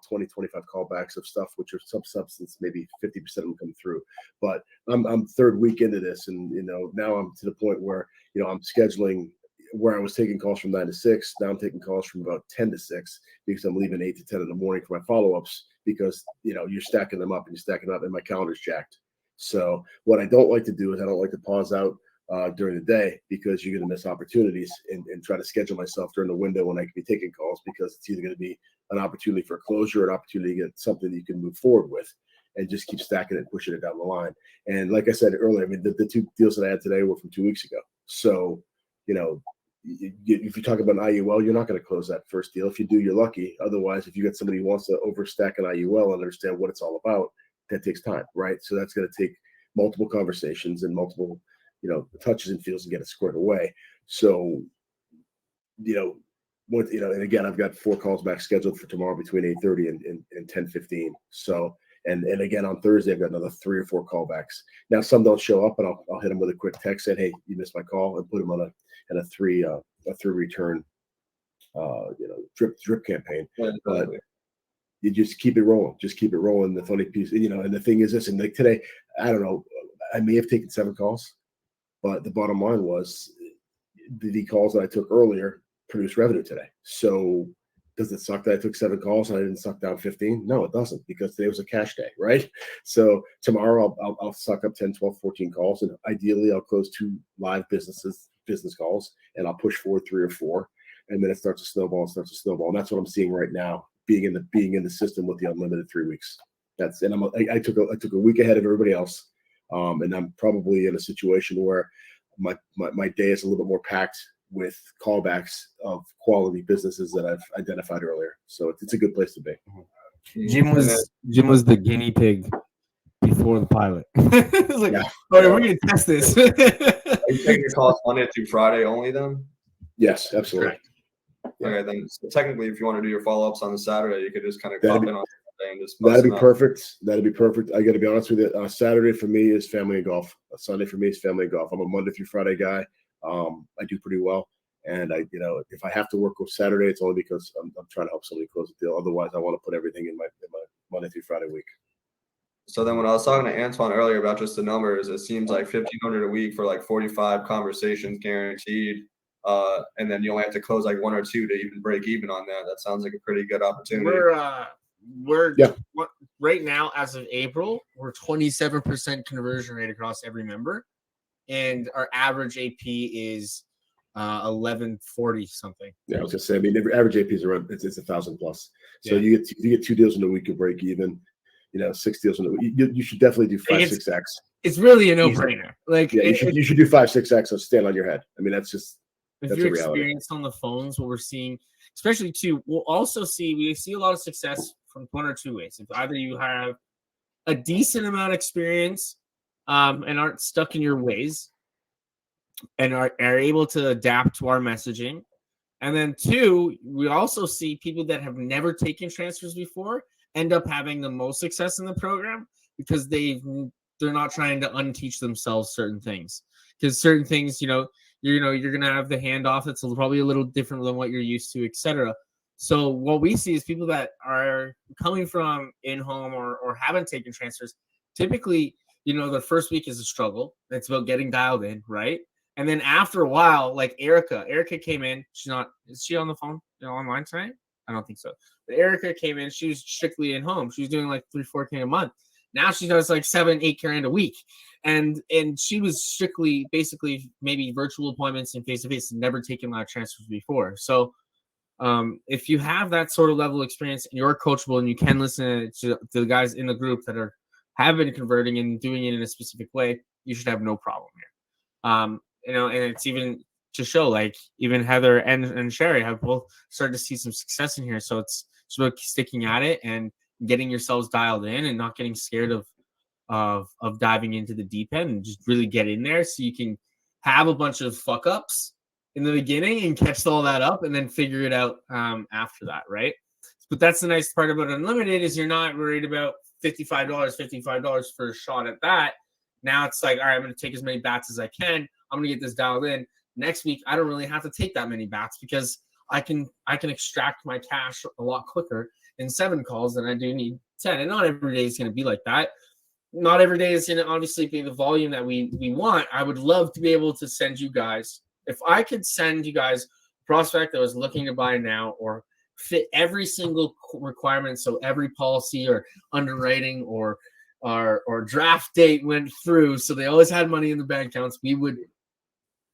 20, 25 callbacks of stuff which are some substance, maybe 50% of them come through. But I'm third week into this, and now I'm to the point where I'm scheduling where I was taking calls from 9 to 6. Now I'm taking calls from about 10 to 6 because I'm leaving 8 to 10 in the morning for my follow-ups because you're stacking them up and my calendar's jacked. So what I don't like to do is I don't like to pause out during the day because you're going to miss opportunities and try to schedule myself during the window when I can be taking calls because it's either going to be an opportunity for a closure or an opportunity to get something that you can move forward with and just keep stacking it and pushing it down the line. And like I said earlier, the two deals that I had today were from 2 weeks ago. So, if you talk about an IUL, you're not going to close that first deal. If you do, you're lucky. Otherwise, if you get somebody who wants to overstack an IUL and understand what it's all about, that takes time, right? So that's going to take multiple conversations and multiple, touches and feels and get it squared away. So, and again, I've got 4 calls back scheduled for tomorrow between 8:30 and 10:15. So, and again on Thursday, I've got another 3 or 4 callbacks. Now, some don't show up, and I'll hit them with a quick text saying, "Hey, you missed my call," and put them on a 3 return, drip campaign. But you just keep it rolling. Just keep it rolling. The funny piece, and the thing is this, and like today, I don't know, I may have taken 7 calls, but the bottom line was the calls that I took earlier produced revenue today. So does it suck that I took 7 calls and I didn't suck down 15? No, it doesn't, because today was a cash day, right? So tomorrow I'll suck up 10, 12, 14 calls, and ideally I'll close 2 live business calls, and I'll push forward 3 or 4, and then it starts to snowball and and that's what I'm seeing right now, being in the system with the unlimited 3 weeks. I took a week ahead of everybody else, and I'm probably in a situation where my day is a little bit more packed with callbacks of quality businesses that I've identified earlier. So it's a good place to be. Jim was the guinea pig before the pilot. It was like, Yeah. all right, we're gonna test this. Are you taking your calls Monday through Friday only then? Yes, absolutely. Okay, then so technically, if you want to do your follow-ups on the Saturday, you could just kind of That'd pop be- in on Saturday and just bust That'd be them out. perfect. That'd be perfect. I got to be honest with you. Saturday for me is family and golf. Sunday for me is family and golf. I'm a Monday through Friday guy. I do pretty well, and if I have to work with Saturday, it's only because I'm trying to help somebody close a deal. Otherwise, I want to put everything in my Monday through Friday week. So then when I was talking to Antoine earlier about just the numbers, it seems like 1,500 a week for like 45 conversations guaranteed. And then you only have to close like 1 or 2 to even break even on that. That sounds like a pretty good opportunity. We're Yeah. right now, as of April, we're 27% conversion rate across every member, and our average AP is 1140 something. Yeah, I was gonna say. I mean, every average AP is around it's 1,000 plus. So Yeah. you get 2 deals in a week, you break even. 6 deals in a week. You should definitely do 5, 6x. It's really a no-brainer. Like, Yeah, you should do 5, 6x. And stand on your head. I mean, that's if a you're reality. experienced on the phones, what we're seeing, especially too, we see a lot of success from 1 or 2 ways. If either you have a decent amount of experience and aren't stuck in your ways and are able to adapt to our messaging, and then 2, we also see people that have never taken transfers before end up having the most success in the program because they're not trying to unteach themselves certain things. Because certain things, you're gonna have the handoff that's probably a little different than what you're used to, etc. So what we see is people that are coming from in-home or haven't taken transfers. Typically, the first week is a struggle. It's about getting dialed in, right? And then after a while, like Erica came in. Is she on the phone, online tonight? I don't think so. But Erica came in. She was strictly in home. She was doing like 3-4K a month. Now she does like 7-8 grand a week. And she was strictly basically maybe virtual appointments and face-to-face, never taken live transfers before. So if you have that sort of level of experience and you're coachable and you can listen to the guys in the group that have been converting and doing it in a specific way, you should have no problem here. And it's even to show, like, even Heather and Sherry have both started to see some success in here. So it's about sticking at it and getting yourselves dialed in and not getting scared of diving into the deep end, and just really get in there so you can have a bunch of fuck ups in the beginning and catch all that up and then figure it out after that, right? But that's the nice part about Unlimited is you're not worried about $55 for a shot at that. Now it's like, all right, I'm going to take as many bats as I can. I'm going to get this dialed in. Next week, I don't really have to take that many bats because I can extract my cash a lot quicker in 7 calls than I do need 10. And not every day is going to be like that. Not every day is going to obviously be the volume that we want. I would love to be able to send you guys, if I could send you guys a prospect that was looking to buy now or fit every single requirement, so every policy or underwriting or draft date went through, so they always had money in the bank accounts,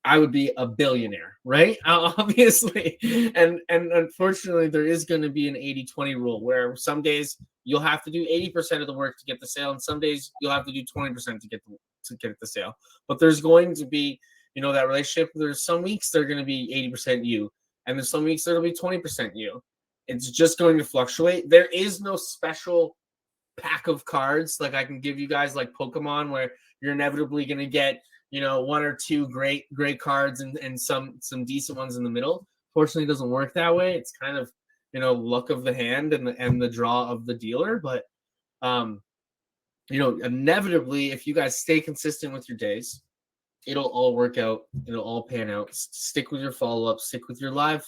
I would be a billionaire, right? Obviously. And unfortunately, there is going to be an 80-20 rule where some days you'll have to do 80% of the work to get the sale, and some days you'll have to do 20% to get the sale. But there's going to be, that relationship. There's some weeks they're going to be 80% you, and there's some weeks that'll be 20% you. It's just going to fluctuate. There is no special pack of cards like I can give you guys like Pokemon, where you're inevitably going to get 1 or 2 great cards and some decent ones in the middle. Fortunately, it doesn't work that way. It's kind of luck of the hand and the draw of the dealer. But inevitably, if you guys stay consistent with your days, it'll all work out. It'll all pan out. Stick with your follow-up. Stick with your live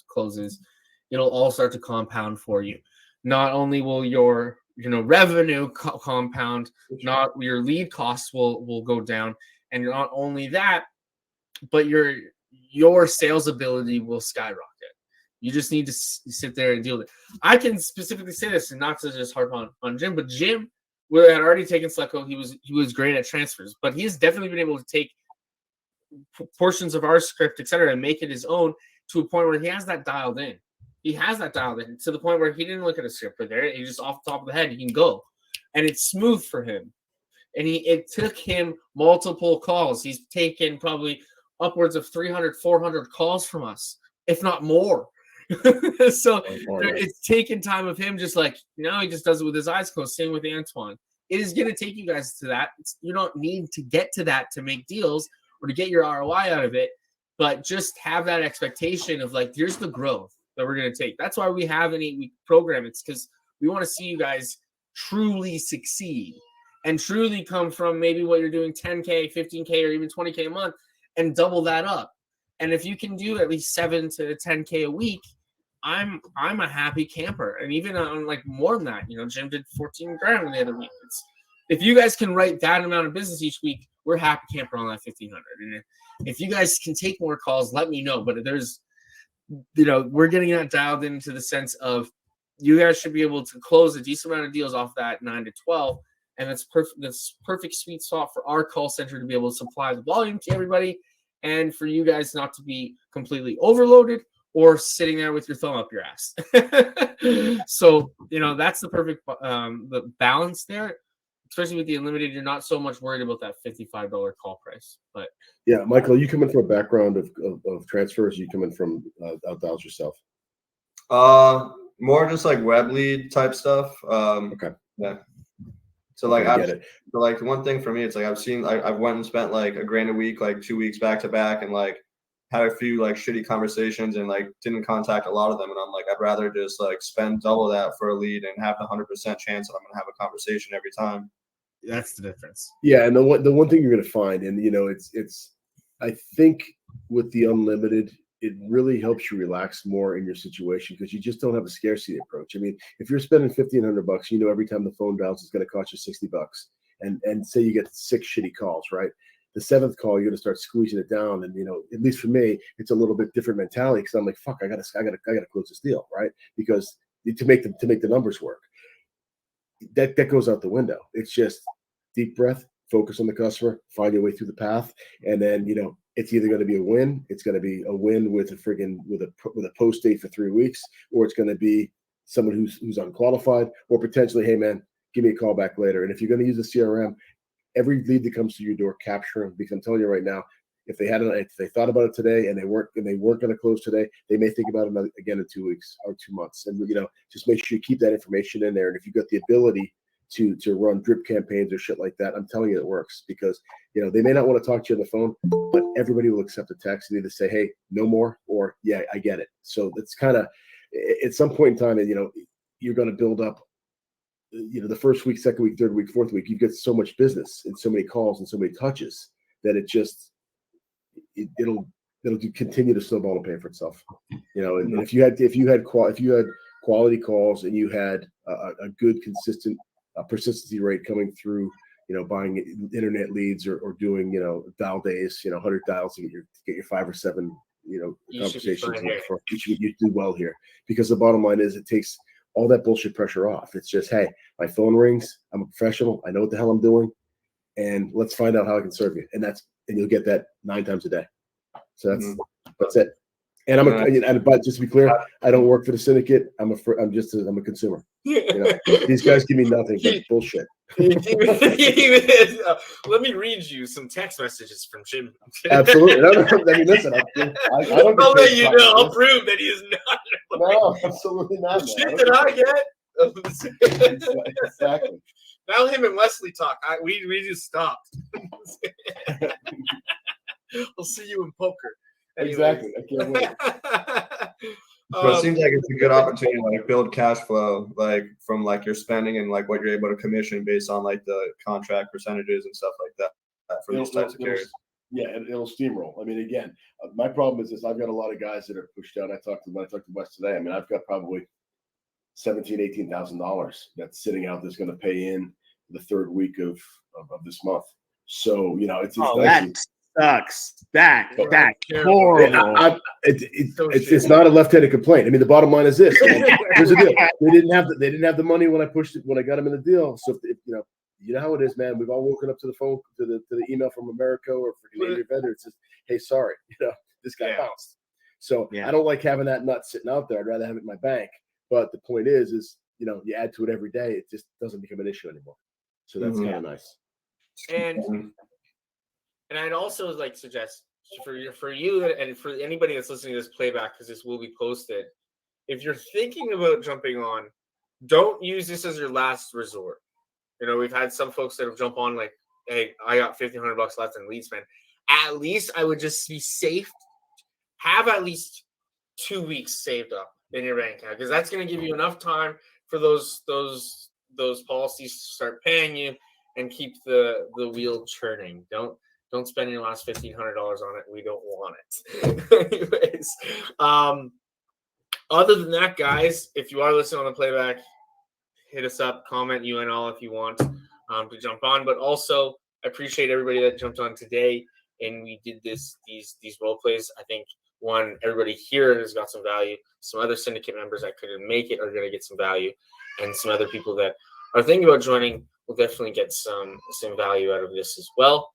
closes. It'll all start to compound for you. not only will your revenue compound, not your lead costs will go down, and not only that, but your sales ability will skyrocket. You just need to sit there and deal with it. I can specifically say this, and not to just harp on Jim, but Jim had already taken Slecko. He was great at transfers, but he's definitely been able to take portions of our script, etc., and make it his own to a point where he has that dialed in. He has that dialed in to the point where he didn't look at a script there. He just off the top of the head, he can go, and it's smooth for him. And it took him multiple calls. He's taken probably upwards of 300, 400 calls from us, if not more. So it's taken time of him just like, now he just does it with his eyes closed. Same with Antoine. It is going to take you guys to that. You don't need to get to that to make deals or to get your ROI out of it, but just have that expectation of like, here's the growth that we're going to take. That's why we have an 8-week program. It's because we want to see you guys truly succeed and truly come from maybe what you're doing 10K, 15K, or even 20K a month and double that up. And if you can do at least 7 to 10K a week, I'm a happy camper. And even on like more than that, Jim did 14 grand the other week. If you guys can write that amount of business each week, we're happy camper on that 1,500. And if you guys can take more calls, let me know. But there's, we're getting that dialed into the sense of you guys should be able to close a decent amount of deals off that 9 to 12. And that's perfect. That's perfect sweet spot for our call center to be able to supply the volume to everybody, and for you guys not to be completely overloaded or sitting there with your thumb up your ass. So, that's the perfect the balance there, especially with the unlimited. You're not so much worried about that $55 call price. But yeah, Michael, you come in from a background of transfers. You come in from outdials yourself. More just like web lead type stuff. Okay. Yeah. So like I get it. So like one thing for me, it's like I've went and spent like $1,000 a week, like 2 weeks back to back, and like had a few like shitty conversations and like didn't contact a lot of them. And I'm like, I'd rather just like spend double that for a lead and have the 100% chance that I'm gonna have a conversation every time. That's the difference. Yeah, and the one thing you're gonna find, and it's I think with the unlimited, it really helps you relax more in your situation because you just don't have a scarcity approach. I mean, if you're spending $1,500, every time the phone dials is going to cost you $60, and say you get 6 shitty calls, right? The 7th call, you're going to start squeezing it down, and at least for me, it's a little bit different mentality because I'm like, fuck, I gotta close this deal, right? Because to make the numbers work, that goes out the window. It's just deep breath, focus on the customer, find your way through the path, and then it's either going to be a win. It's going to be a win with a post date for 3 weeks, or it's going to be someone who's unqualified, or potentially, hey man, give me a call back later. And if you're going to use a CRM, every lead that comes to your door, capture them, because I'm telling you right now, if they thought about it today and they weren't going to close today, they may think about it again in 2 weeks or 2 months. And just make sure you keep that information in there. And if you've got the ability to run drip campaigns or shit like that, I'm telling you it works, because they may not want to talk to you on the phone, but everybody will accept a text and either say, hey, no more, or yeah, I get it. So it's kind of at some point in time, you're going to build up, the first week, second week, third week, fourth week, you get so much business and so many calls and so many touches that it'll continue to snowball and pay for itself. And if you had quality calls and you had a good consistent persistency rate coming through, buying internet leads or doing, dial days, 100 dials to get your 5 or 7, conversations. You do well here, because the bottom line is it takes all that bullshit pressure off. It's just, hey, my phone rings. I'm a professional. I know what the hell I'm doing, and let's find out how I can serve you. And you'll get that 9 times a day. So that's it. And but just to be clear, I don't work for the syndicate. I'm a consumer. These guys give me nothing but bullshit. Let me read you some text messages from Jim. Absolutely. I mean, listen, I'll let you know. I'll prove that he is not. No, absolutely not. Shit that I get. Exactly. Now him and Leslie talk. We just stopped. I'll see you in poker. Anyways. Exactly. I can't wait. But it seems like it's a good opportunity to like build cash flow, like from like your spending and like what you're able to commission based on like the contract percentages and stuff like that for these types of carriers. Yeah, it'll steamroll. I mean, again, my problem is this: I've got a lot of guys that are pushed out. When I talked to Wes today, I mean, I've got probably $18,000 that's sitting out that's going to pay in the third week of this month. So, you know, it's that sucks. That's Terrible. horrible. It's not a left-handed complaint. I mean, the bottom line is this: here's the deal. They didn't have the money when I got them in the deal. So if you know how it is, man. We've all woken up to the phone to the email from America or from Canadian vendor. It says, "Hey, sorry, this guy bounced." So I don't like having that nut sitting out there. I'd rather have it in my bank. But the point is you add to it every day. It just doesn't become an issue anymore. So that's kind of nice. And I'd also like to suggest for you and for anybody that's listening to this playback, because this will be posted, if you're thinking about jumping on, don't use this as your last resort. We've had some folks that have jumped on like, hey, I got $1,500 left in lead spend. At least I would just be safe. Have at least 2 weeks saved up in your bank account, because that's going to give you enough time for those policies to start paying you and keep the wheel churning. Don't spend your last $1,500 on it. We don't want it. Anyways, other than that, guys, if you are listening on the playback, hit us up, comment UNL if you want to jump on. But also, I appreciate everybody that jumped on today and we did these role plays. I think everybody here has got some value. Some other syndicate members that couldn't make it are going to get some value, and some other people that are thinking about joining will definitely get some value out of this as well.